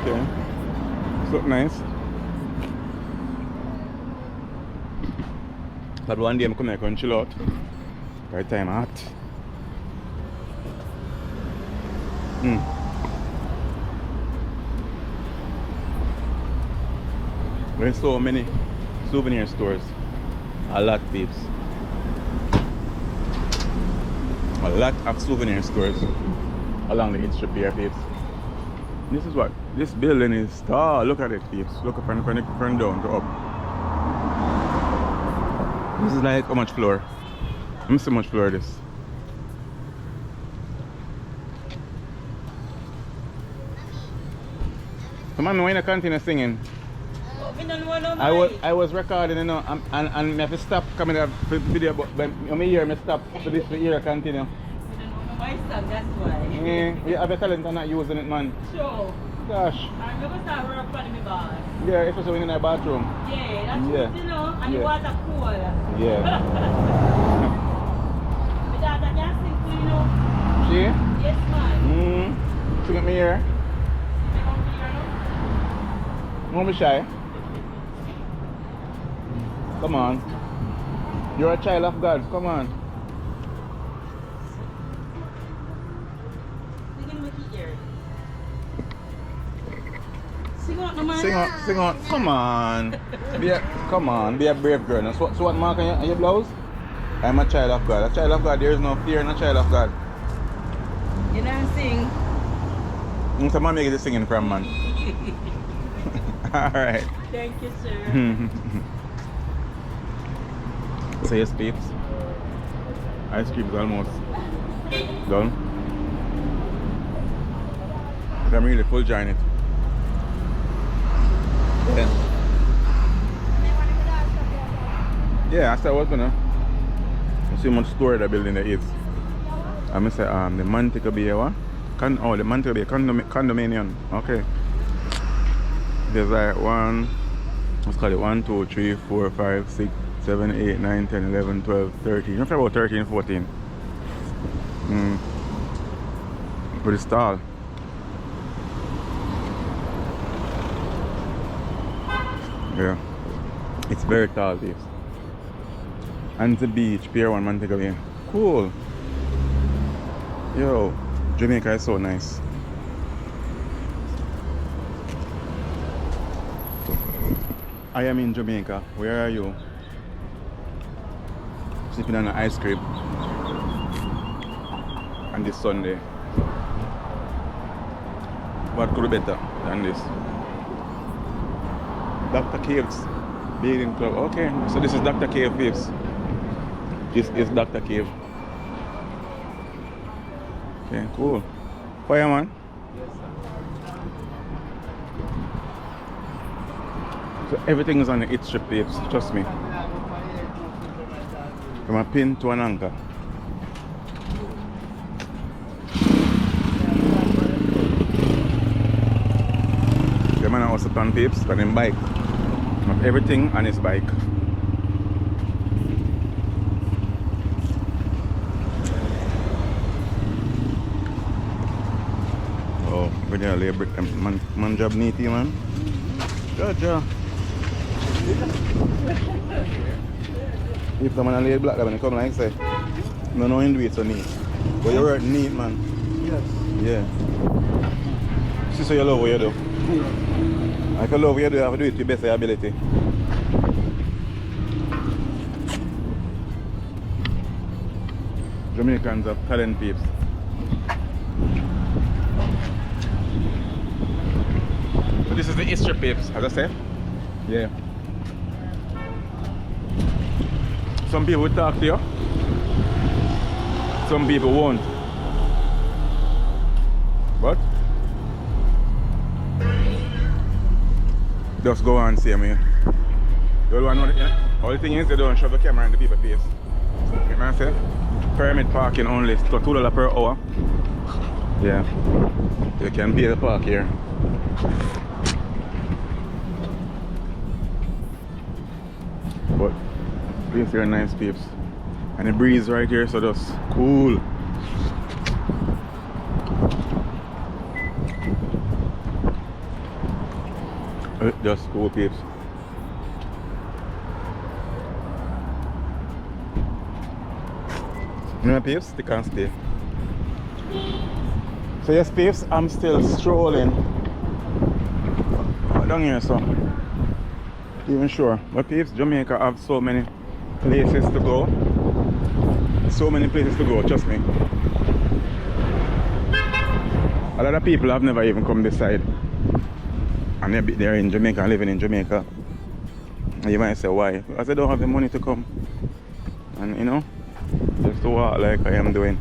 Speaker 1: Okay. It's look nice. But one day I'm coming here and chill out. Right time hot. There's so many souvenir stores. A lot, peeps. A lot of souvenir stores along the strip here, peeps. This is what this building is tall. Look at it, peeps. Look up and down to up. This is like how much floor? Let me see how much floor this. Come on, when you continue singing. I was recording, you know, and I have to stop coming to the video, but when I hear me stop so this year continue.
Speaker 5: My son, that's why.
Speaker 1: You have a talent and not using it, man.
Speaker 5: Sure.
Speaker 1: Gosh.
Speaker 5: I'm going to start work on my boss.
Speaker 1: Yeah, especially when you're in the bathroom.
Speaker 5: Yeah, that's
Speaker 1: Yeah.
Speaker 5: true, you know, and
Speaker 1: Yeah.
Speaker 5: the water cool.
Speaker 1: Yeah.
Speaker 5: My daughter can sing too, you know.
Speaker 1: See?
Speaker 5: Yes, man.
Speaker 1: Sing at me here.
Speaker 5: They come here, no?
Speaker 1: Don't be shy. Come on. You're a child of God. Come on.
Speaker 5: Sing with your ear. Sing out, no man.
Speaker 1: Sing on. Come on. Come on. Be a brave girl. Now, so what mark on your blouse? I'm a child of God. A child of God, there is no fear in a child of God.
Speaker 5: You don't sing.
Speaker 1: So mommy get the singing from, man. Alright.
Speaker 5: Thank you, sir.
Speaker 1: So yes, peeps. Ice cream is almost done. But I'm really full enjoying it. Yeah, I said I was gonna see how much storage the building there is. I'm gonna say the Montego Bay one. The Montego Bay condominium. Okay. There's like let's call it 1, 2, 3, 4, 5, 6, 7, 8, 9, 10, 11, 12, 13. You know, about 13, 14. But it's tall. Yeah. It's very tall, this. And the beach, Pier 1, Montego Bay. Cool. Yo, Jamaica is so nice. I am in Jamaica. Where are you? Sipping on an ice cream on this Sunday. What could be better than this? Dr. Cave's Bathing Club. Okay, so this is Dr. Cave, peeps. This is Dr. Cave. Okay, cool. Fireman?
Speaker 2: Yes, sir.
Speaker 1: So everything is on the strip, peeps. Trust me. From a pin to an anchor. The man also plan, peeps, on his bike. Not everything on his bike. Oh, we're gonna lay a brick. Man job neaty, man. Ja. If the man lay black, when he come like say, no him do it so neat. But you work neat, man.
Speaker 3: Yes.
Speaker 1: Yeah. See, so you love what you do. I can love what you do, you have to do it to the best of your ability. Jamaicans have talent, peeps. So this is the Easter, peeps, as I said. Yeah. Some people will talk to you. Some people won't. But just go on and see me. The only thing is they don't shove the camera in the people's face. You know what I'm saying? Permit parking only, so $2 per hour. Yeah, you can pay the park here. But these are nice peeps. And the breeze right here, so just cool. Just cool peeps. You know peeps, they can't stay. So yes peeps, I'm still strolling down here, so even sure. But peeps, Jamaica have so many places to go. So many places to go, trust me. A lot of people have never even come this side. And they're in Jamaica, living in Jamaica. And you might say why? Because they don't have the money to come. And you know, just to walk like I am doing.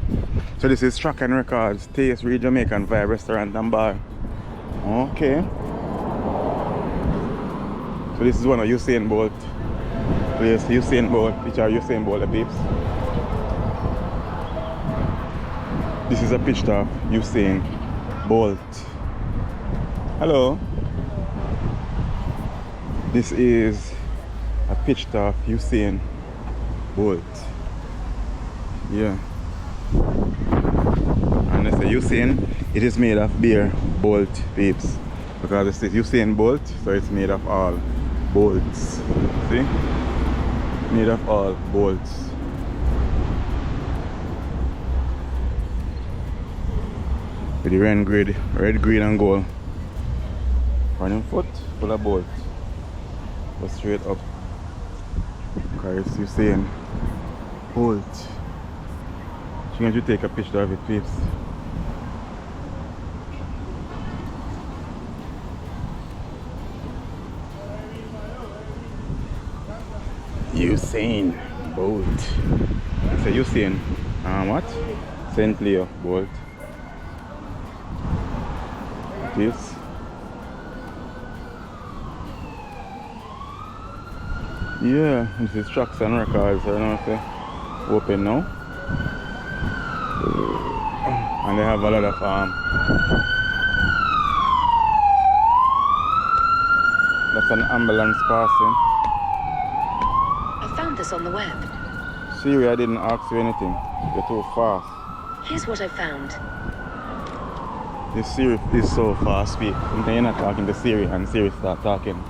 Speaker 1: So this is Track and Records, Taste Real Jamaican Vibe Restaurant and Bar. Okay. So this is one of Usain Bolt place. Usain Bolt, picture Usain Bolt, the peeps. This is a picture of Usain Bolt. Hello. This is a picture of Usain Bolt. Yeah. And it's a Usain, it is made of beer bolt peeps. Because it says Usain Bolt, so it's made of all bolts. See? Made of all bolts. With the red, green and gold. Running foot full of bolts. Go straight up. Because it's Usain Bolt. She's going to take a picture of it, peeps. Usain Bolt. It's a Usain. What? St. Leo Bolt. This. Yeah, this is Tracks and Records. I don't know if they're open now. And they have a lot of that's an ambulance passing.
Speaker 6: I found this on the web.
Speaker 1: Siri, I didn't ask you anything. You're too fast.
Speaker 6: Here's what I found.
Speaker 1: This Siri is so fast speak. Sometimes you're not talking to Siri and Siri start talking.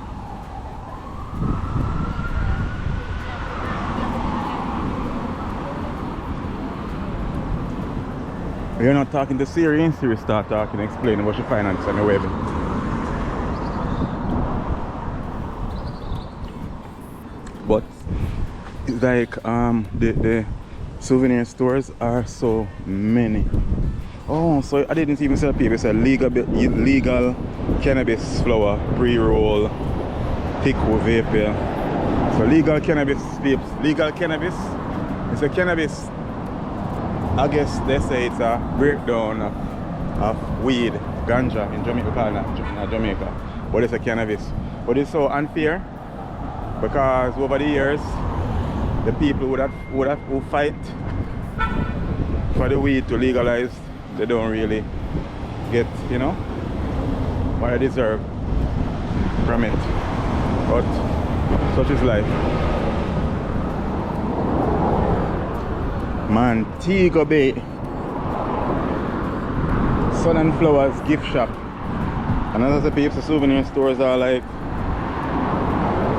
Speaker 1: You're not talking to Siri and Siri start talking, explaining what you find on the web. But it's like the souvenir stores are so many. Oh, so I didn't even sell people. It's a legal cannabis flower, pre-roll, pickle vapor. So legal cannabis, legal cannabis. It's a cannabis. I guess they say it's a breakdown of weed, ganja in Jamaica, not Jamaica, but it's a cannabis. But it's so unfair because over the years, the people who fight for the weed to legalize, they don't really get, you know, what they deserve from it. But such is life. Montego Bay Sun and Flowers gift shop. And as I say, peeps, the souvenir stores are like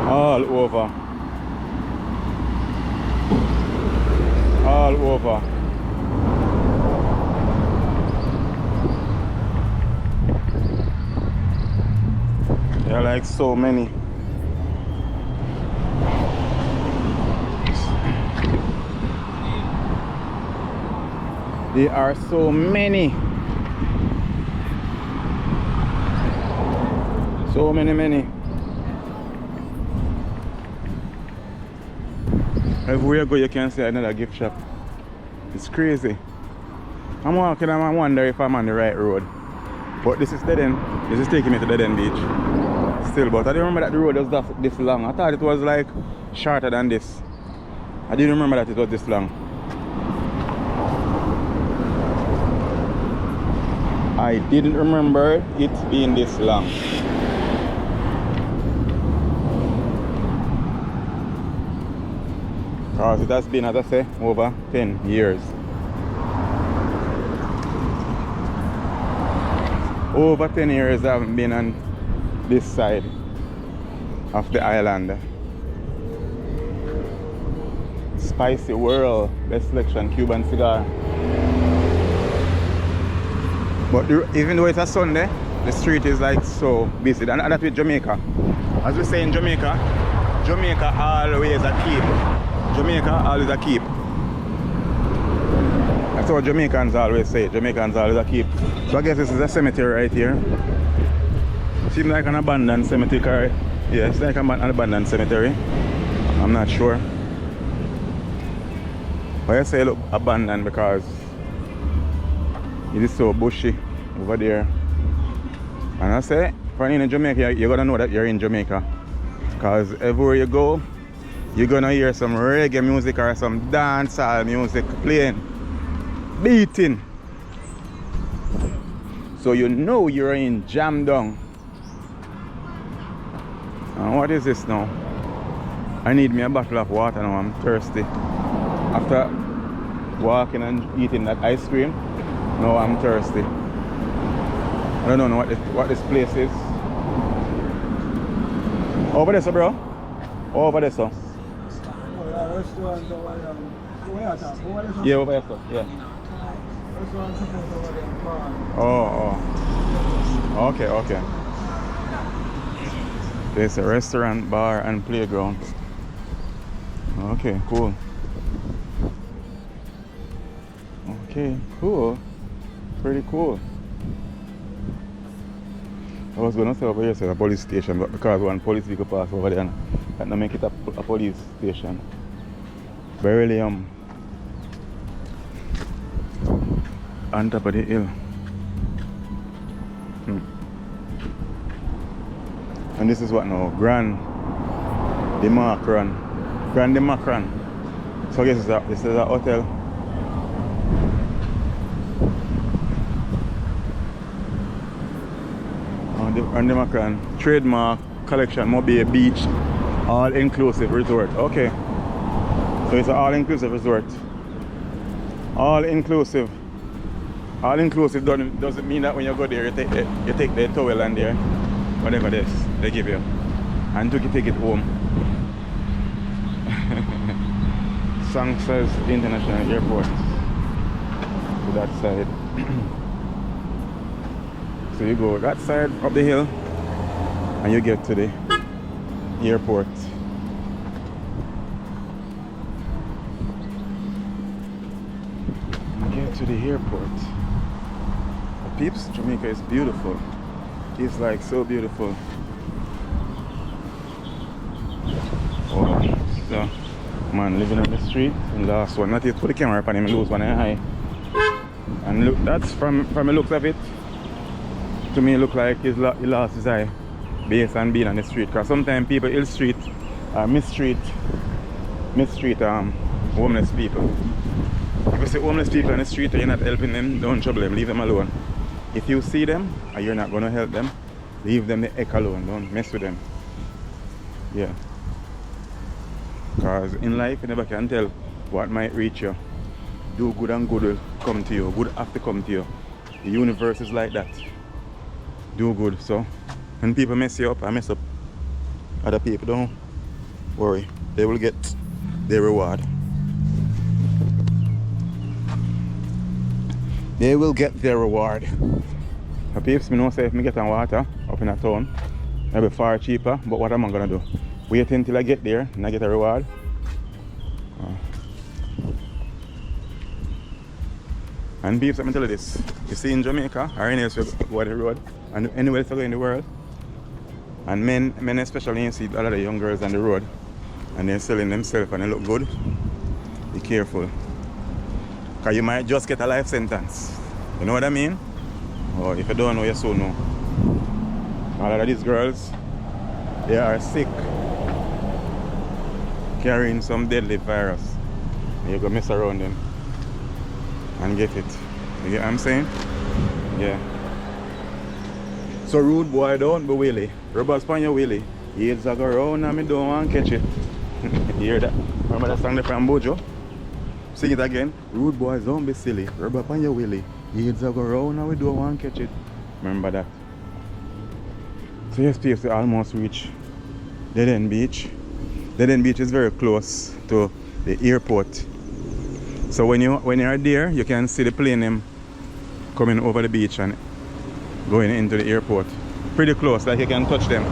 Speaker 1: all over. All over. There are like so many. There are so many. So many. Everywhere you go, you can see another gift shop. It's crazy. I'm walking and I wonder if I'm on the right road. But this is dead end. This is taking me to Dead End Beach. Still, but I didn't remember that the road was this long. I thought it was like shorter than this. I didn't remember that it was this long. I didn't remember it being this long. Because it has been, as I say, over 10 years. Over 10 years I haven't been on this side of the island. Spicy World, best selection, Cuban cigar. But even though it's a Sunday, the street is like so busy. And that's with Jamaica. As we say in Jamaica, Jamaica always a keep. Jamaica always a keep. That's what Jamaicans always say. Jamaicans always a keep. So I guess this is a cemetery right here. Seems like an abandoned cemetery. Yeah, it's like an abandoned cemetery. I'm not sure. But I say look abandoned because it is so bushy over there. And I say, when you're in Jamaica, you're gonna know that you're in Jamaica. Because everywhere you go, you're gonna hear some reggae music or some dancehall music playing, beating. So you know you're in Jam Down. And what is this now? I need me a bottle of water now, I'm thirsty. After walking and eating that ice cream, now I'm thirsty. I don't know what this place is. Over there, so bro? Over there, so. Yeah, over there, so. Yeah. Oh. Okay. There's a restaurant, bar, and playground. Okay, cool. Okay, cool. Pretty cool. I was gonna say over here, a police station, but because one police vehicle passed over there, that don't make it a police station. Barely on top of the hill. And this is what now? Grand Demacran. So I guess this is a hotel. Grand Demacran trademark collection, Montego Bay Beach, all-inclusive resort. Okay, so it's an all-inclusive resort. All-inclusive doesn't mean that when you go there you take the towel and there whatever this they give you and take it home. Success International Airport to that side. So you go that side up the hill and you get to the airport. Get to the airport. But peeps, Jamaica is beautiful. It's like so beautiful. Oh, so man living on the street. And last one, not yet put the camera up on him, lose one eye. And look, that's from the looks of it. To me, it look like he lost his eye based on being on the street. Because sometimes people mistreat homeless people. If you see homeless people on the street and you're not helping them, don't trouble them, leave them alone. If you see them and you're not going to help them, leave them the heck alone, don't mess with them. Yeah. Because in life you never can tell what might reach you. Do good and good will come to you. Good have to come to you. The universe is like that. Do good. So when people mess you up, I mess up other people, don't worry. They will get their reward. They will get their reward. The peeps, me know say if me get on water up in a town, it'll be far cheaper, but what am I gonna do? Wait until I get there and I get a reward? And peeps, let me tell you this. You see in Jamaica or anywhere else go on the road, and anywhere else go in the world, and men especially, you see a lot of the young girls on the road and they're selling themselves and they look good. Be careful. Because you might just get a life sentence. You know what I mean? Or if you don't know, you soon know. A lot of these girls, they are sick, carrying some deadly virus. You go mess around them and get it. You get what I'm saying? Yeah. So rude boy, don't be willy. Rubbers on your willy. Heads a go round and me don't want to catch it. You hear that? Remember that song there from Bojo? Sing it again. Rude boys, don't be silly. Rub up on your willy. Heads a go round and we don't want to catch it. Remember that. So yes, people, we almost reach Dead End Beach. Dead End Beach is very close to the airport. So when you are there, you can see the plane them coming over the beach and going into the airport. Pretty close, like you can touch them.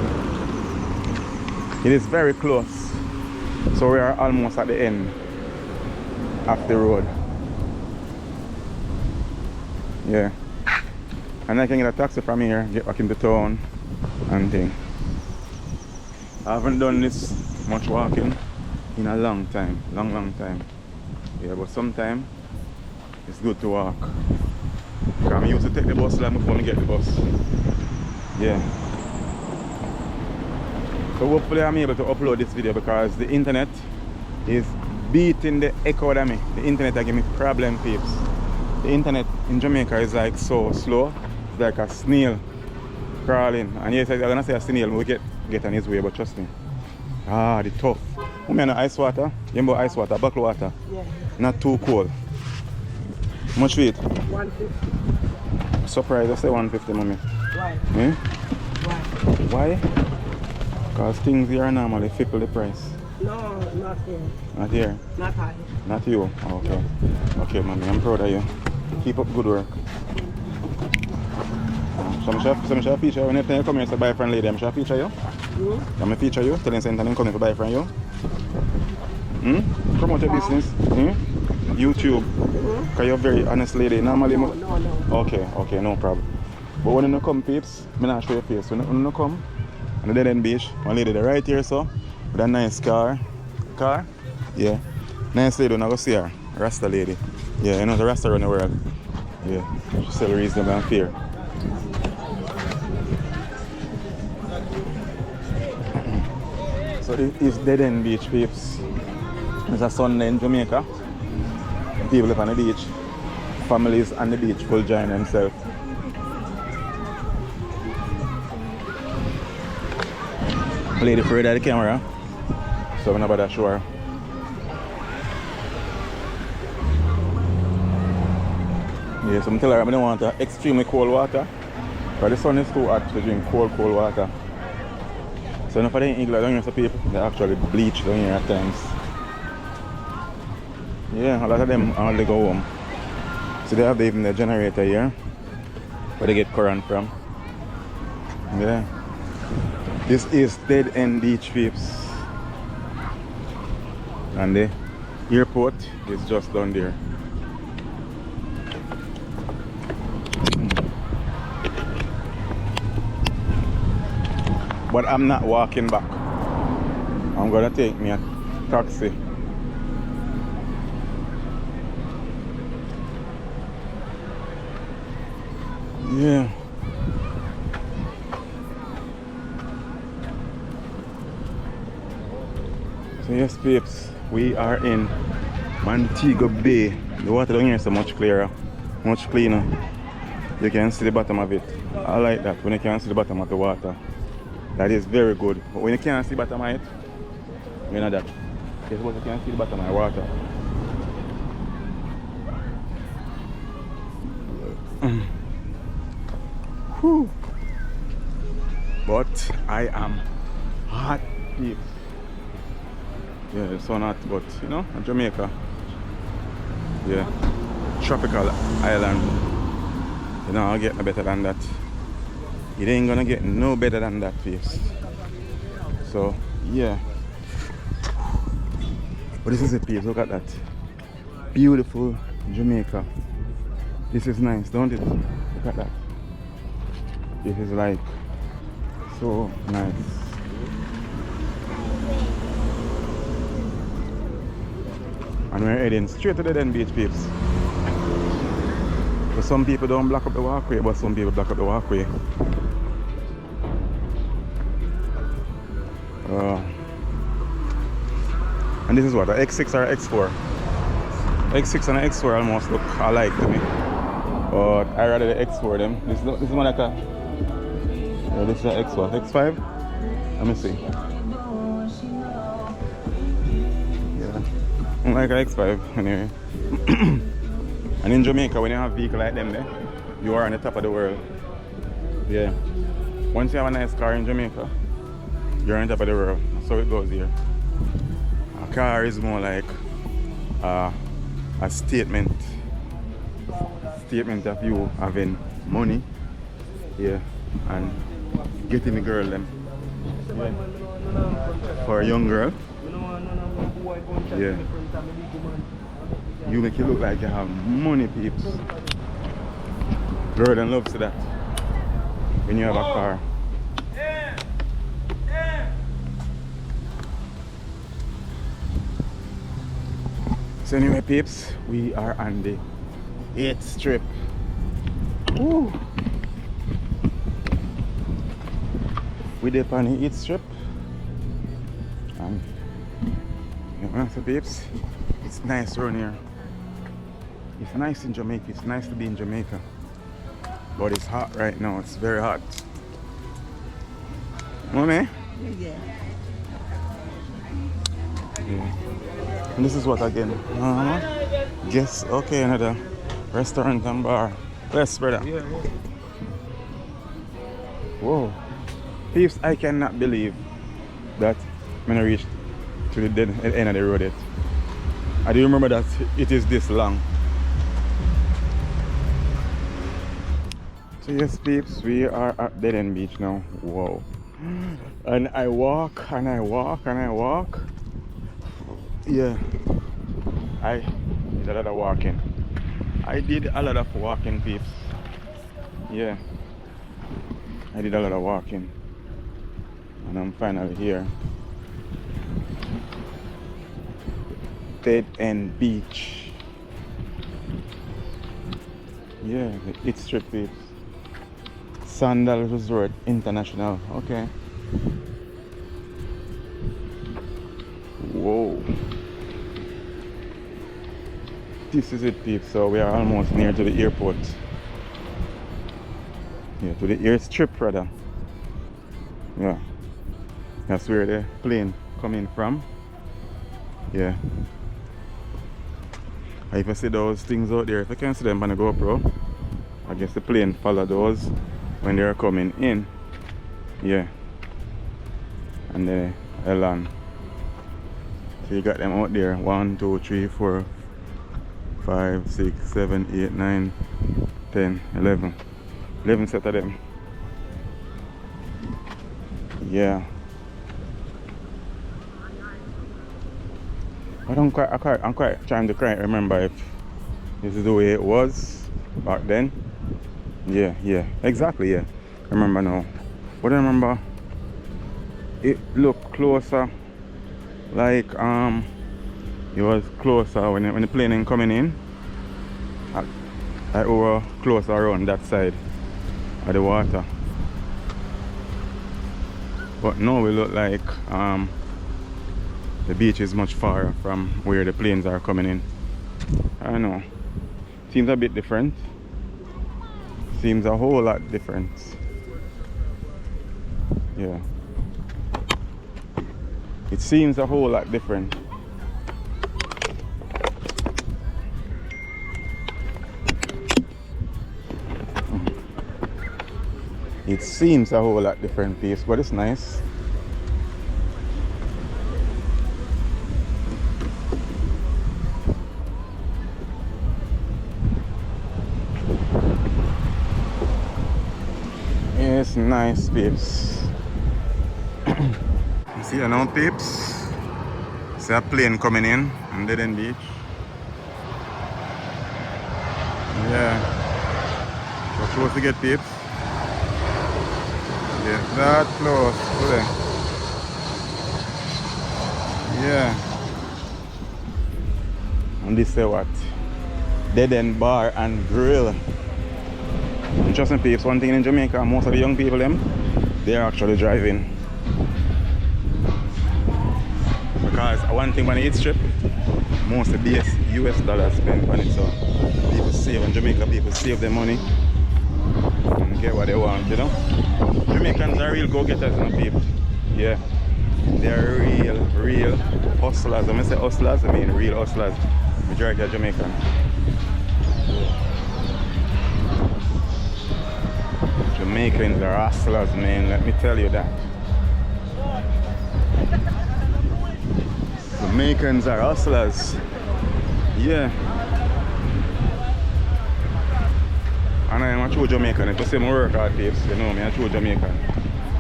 Speaker 1: It is very close. So we are almost at the end of the road. Yeah. And I can get a taxi from here, get back into town and thing. I haven't done this much walking in a long time. Long time. Yeah, but sometimes it's good to walk. Because I used to take the bus like before I get the bus. Yeah. So hopefully I'm able to upload this video because the internet is beating the echo out of me. The internet that give me problem, peeps. The internet in Jamaica is like so slow. It's like a snail crawling. And yes, I'm gonna say a snail will get on his way, but trust me. Ah, the tough. You mean ice water? You mean ice water, bottled water?
Speaker 3: Yeah.
Speaker 1: Not too cold. How much weight?
Speaker 3: 150.
Speaker 1: Surprised I say 150, mommy.
Speaker 3: Why?
Speaker 1: Eh?
Speaker 3: Why?
Speaker 1: Why? Because things here are normally triple the price.
Speaker 3: No, not here.
Speaker 1: Not here?
Speaker 3: Not high.
Speaker 1: Not you? Oh, okay. Okay, mommy, I'm proud of you. Keep up good work. Some shall feature when you come here to buy from lady, I'm shall feature you? I'm a feature you, telling Saint I'm coming to buy from you. Promote your business. YouTube. Because you're a very honest lady. Normally,
Speaker 3: No.
Speaker 1: Okay, no problem. But when you come, peeps, I'm not show your face. When you come, on the Dead End Beach, one lady right here, so, with a nice car. Yeah. Nice lady, when I go see her. Rasta lady. Yeah, you know, the Rasta around the world. Yeah. She sell reasonable and fair. So this is Dead End Beach, peeps. It's a Sunday in Jamaica. People live on the beach. Families on the beach will join themselves. Lady afraid of the camera, so I'm not about to show her. Yeah, so I'm telling her I don't want extremely cold water. Because the sun is too hot to drink cold water. So enough of the England down here, so people they actually bleach down here at times. Yeah, a lot of them only go home. So they have even the generator here where they get current from. Yeah. This is Dead End Beach, peeps. And the airport is just down there. But I'm not walking back. I'm gonna take me a taxi. Yeah. So yes, peeps, we are in Montego Bay. The water down here is so much clearer, much cleaner. You can see the bottom of it. I like that when you can see the bottom of the water. That is very good. But when you can't see the bottom of it, you know that. Guess what? You can't see the bottom of the water. Whew. But I am hot, peeps. Yeah, it's so hot, but you know, Jamaica. Yeah, tropical island. You know, I'll get no better than that. It ain't gonna get no better than that, peeps. So, yeah. But this is it, peeps. Look at that. Beautiful Jamaica. This is nice, don't it? Look at that. This is like so nice. And we're heading straight to the Dead End Beach, peeps. So some people don't block up the walkway, but some people block up the walkway. And this is what, an X6 or X4? X6 and an X4 almost look alike to me. But I rather the X4 them. This is more like a Yeah, this is the X what? X5? Let me see. Yeah. Like an X5 anyway. And in Jamaica, when you have a vehicle like them there, you are on the top of the world. Yeah. Once you have a nice car in Jamaica, you're on top of the world. So it goes here. A car is more like a statement of you having money, yeah, and getting the girl them. Yeah. For a young girl, yeah, you make it look like you have money, peeps. Girl and loves that when you have a car. So anyway, peeps, we are on the 8th strip. Woo. We dip on the 8th strip. And you know, so peeps, it's nice around here. It's nice in Jamaica. It's nice to be in Jamaica. But it's hot right now. It's very hot. Mommy?
Speaker 3: Yeah.
Speaker 1: Yeah. And this is what again? Guess, okay, another restaurant and bar. Yes, brother.
Speaker 2: Yeah.
Speaker 1: Whoa. Peeps, I cannot believe that when I reached to the end of the road yet. I do remember that it is this long. So yes, peeps, we are at Dead End Beach now. Whoa. And I walk and I walk and I walk. Yeah, I did a lot of walking. I did a lot of walking, peeps. Yeah, I did a lot of walking. And I'm finally here. Dead End Beach. Yeah, the 8th strip, peeps. Sandal Resort International. Okay. Whoa. This is it, peeps. So we are almost near to the airport. Yeah, to the airstrip rather. Yeah. That's where the plane coming from. Yeah. If you see those things out there, if you can see them on the GoPro, I guess the plane follow those when they're coming in. Yeah. And the land. So you got them out there. 1, 2, 3, 4, 5, 6, 7, 8, 9, 10, 11. 11 set of them. Yeah. I'm quite trying to remember if this is the way it was back then. Yeah, exactly, yeah. I remember now. But I remember it looked closer, like it was closer when the plane ain't coming in. Like we were closer around that side of the water. But now we look like the beach is much far from where the planes are coming in. I don't know. Seems a bit different. Seems a whole lot different. Yeah. It seems a whole lot different. It seems a whole lot different piece, but it's nice. It's nice, peeps. You see you now, peeps? See a plane coming in on Dead End Beach. Yeah. We're close to get, peeps. Yeah, that close. Today. Yeah. And this say what? Dead End Bar and Grill. And trust me, peeps, one thing in Jamaica, most of the young people them, they're actually driving. Because one thing when it's trip, most of the US dollars spent on it, so people save in Jamaica, people save their money and get what they want, you know. Jamaicans are real go-getters, you know, people. Yeah. They're real hustlers. When I say hustlers, I mean real hustlers. Majority are Jamaican. Jamaicans are hustlers, man. Let me tell you that. Jamaicans are hustlers. Yeah. And I am a true Jamaican. If you say I work hard, babes, you know me, I'm a true Jamaican.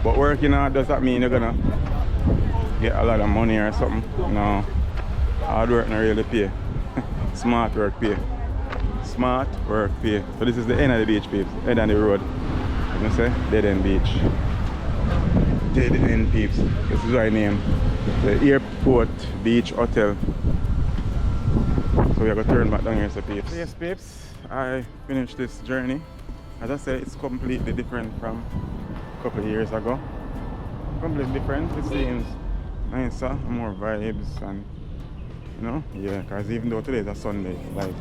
Speaker 1: But working hard, does that mean you're gonna get a lot of money or something? No. Hard work not really pay. Smart work pay. Smart work pay. So this is the end of the beach, peeps. End of the road. You know say? Dead End Beach. Dead End, peeps. This is what I name the Airport Beach Hotel. So we are going to turn back down here, so peeps. Yes, peeps. I finished this journey. As I said, it's completely different from a couple of years ago. Completely different. It seems nicer, more vibes, and you know, yeah, because even though today is a Sunday, like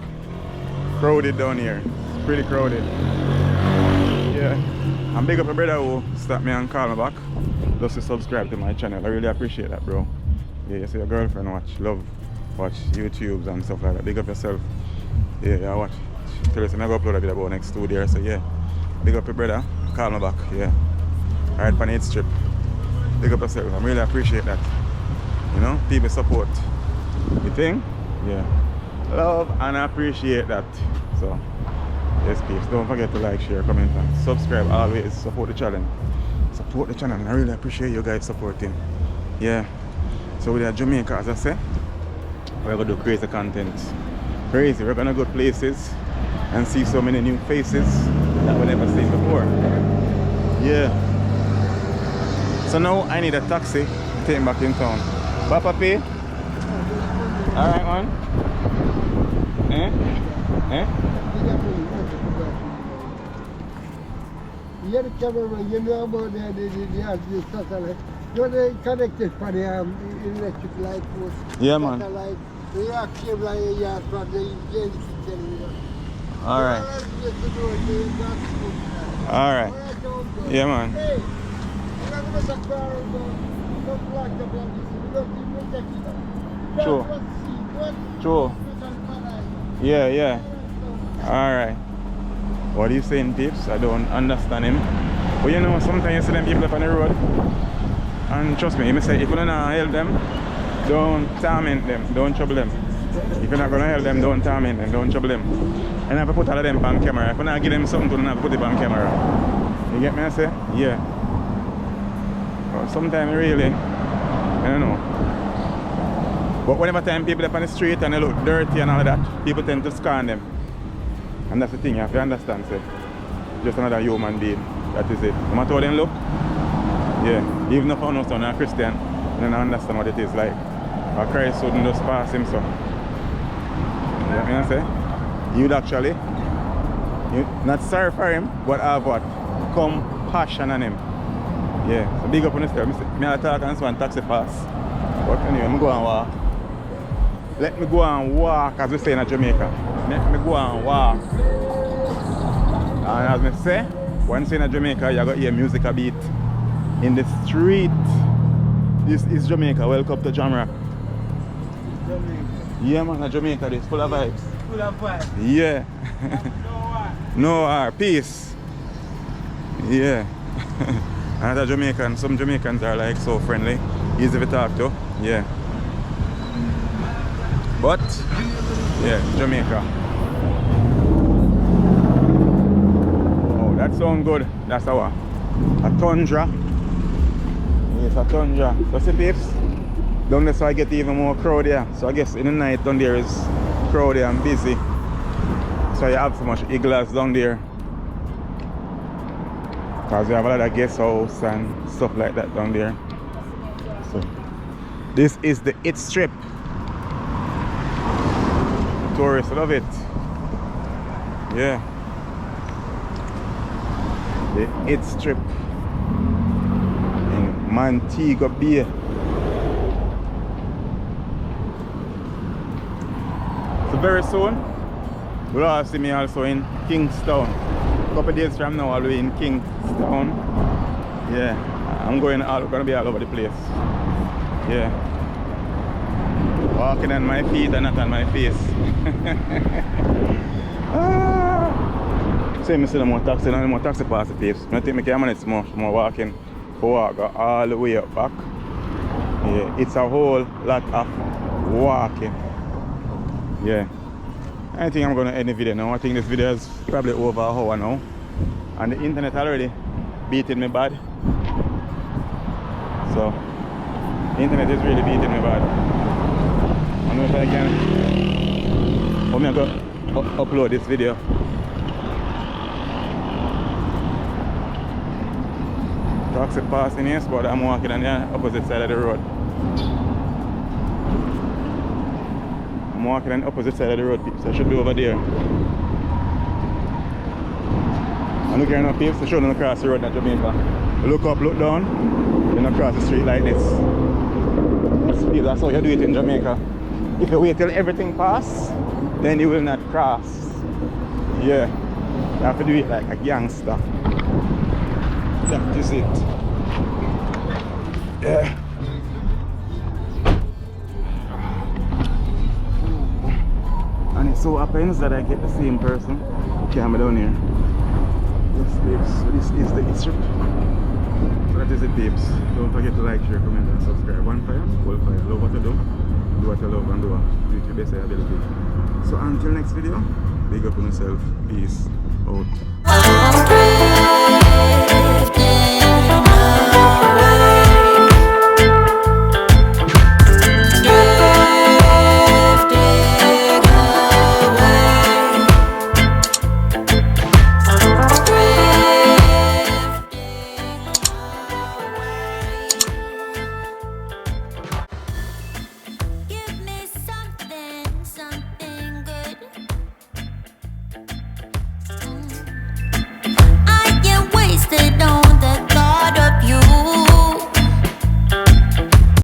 Speaker 1: crowded down here. It's pretty crowded. Yeah. And big up a brother who stopped me and called me back just to subscribe to my channel. I really appreciate that, bro. Yeah, you see your girlfriend watch YouTubes and stuff like that. Big up yourself. Yeah, I watch. Tell us I'm gonna upload a video about next 2 days, so yeah. Big up your brother, call me back, yeah. Alright, for the trip. Big up yourself. I really appreciate that. You know, people support. You think? Yeah. Love and appreciate that. So yes, peeps, don't forget to like, share, comment, and subscribe. Always support the channel. Support the channel. I really appreciate you guys supporting. Yeah. So we are Jamaica, as I say. We're gonna do crazy content. Crazy. We're gonna go places and see so many new faces that we never seen before. Yeah. So now I need a taxi to take me back in town. Papa pay? Alright, man. Eh? Eh?
Speaker 3: You the camera, you know about the satellite. You're the connected for the electric light post.
Speaker 1: Yeah, man.
Speaker 3: Satellite. You have cable and you have from the
Speaker 1: Alright. Alright. Yeah, man.
Speaker 3: Hey, you have to car don't block the block. You don't even check it out.
Speaker 1: True. True. Yeah, yeah. Alright. What are you saying, peeps? I don't understand him. But you know, sometimes you see them people up on the road. And trust me, he say, if you don't help them, don't torment them, don't trouble them. If you're not going to help them, don't torment them, don't trouble them. And I have to put all of them on camera. If you not give them something to do, I have to put it on camera. You get me, I say? Yeah. But sometimes really, I don't know. But whenever time people up on the street and they look dirty and all of that, people tend to scorn them. And that's the thing, you have to understand, say. Just another human being. That is it. No matter how them look, yeah, even if I know someone a Christian, then I understand what it is like. Or Christ wouldn't just pass him, so. You know what I say? You'd actually, not sorry for him, but have what? Compassion on him. Yeah, so big up on the step. I talk and so one taxi pass. But anyway, I'm go and walk. Let me go and walk, as we say in Jamaica. Let me go and walk. And as I say, once in Jamaica, you got to hear music a beat in the street. This is Jamaica. Welcome to Jamrock. Yeah, man, Jamaica is full of vibes.
Speaker 2: Full of vibes.
Speaker 1: Yeah. No war. Peace. Yeah. Another Jamaican. Some Jamaicans are like so friendly, easy to talk to. Yeah. But yeah, Jamaica. Oh, that sounds good. That's a tundra. Yes, a tundra. So see, peeps, down there, so I get even more crowd here. So I guess in the night down there is crowded and busy. So you have so much igloos down there. Because we have a lot of guest house and stuff like that down there. So this is the It Strip. Tourists love it. Yeah. The It Strip in Montego Bay. So very soon we'll all see me also in Kingston. couple days from now I'll be in Kingstown. Yeah, I'm gonna be all over the place. Yeah. Walking on my feet and not on my face. Say me see no more taxi pass the peeps. I think I can manage more walking for walk all the way up back. Yeah, it's a whole lot of walking. Yeah. I think I'm gonna end the video now. I think this video is probably over an hour now. And the internet already beating me bad. So the internet is really beating me bad. I don't know if I can upload this video. Taxi passing here, but I'm walking on the opposite side of the road. I'm walking on the opposite side of the road, so I should be over there. And look here now, peeps, I showed them across the road in Jamaica. Look up, look down, then across the street like this. That's how you do it in Jamaica. If you wait till everything passes, then you will not cross. Yeah, you have to do it like a gangster. That is it. Yeah. And it so happens that I get the same person who came down here. Yes, babes. So this is the strip. So that is it, babes. Don't forget to like, share, comment, and subscribe. One fire, all fire. Love what you do. Do what you love and do it to your best ability. So until next video, big up on yourself. Peace out.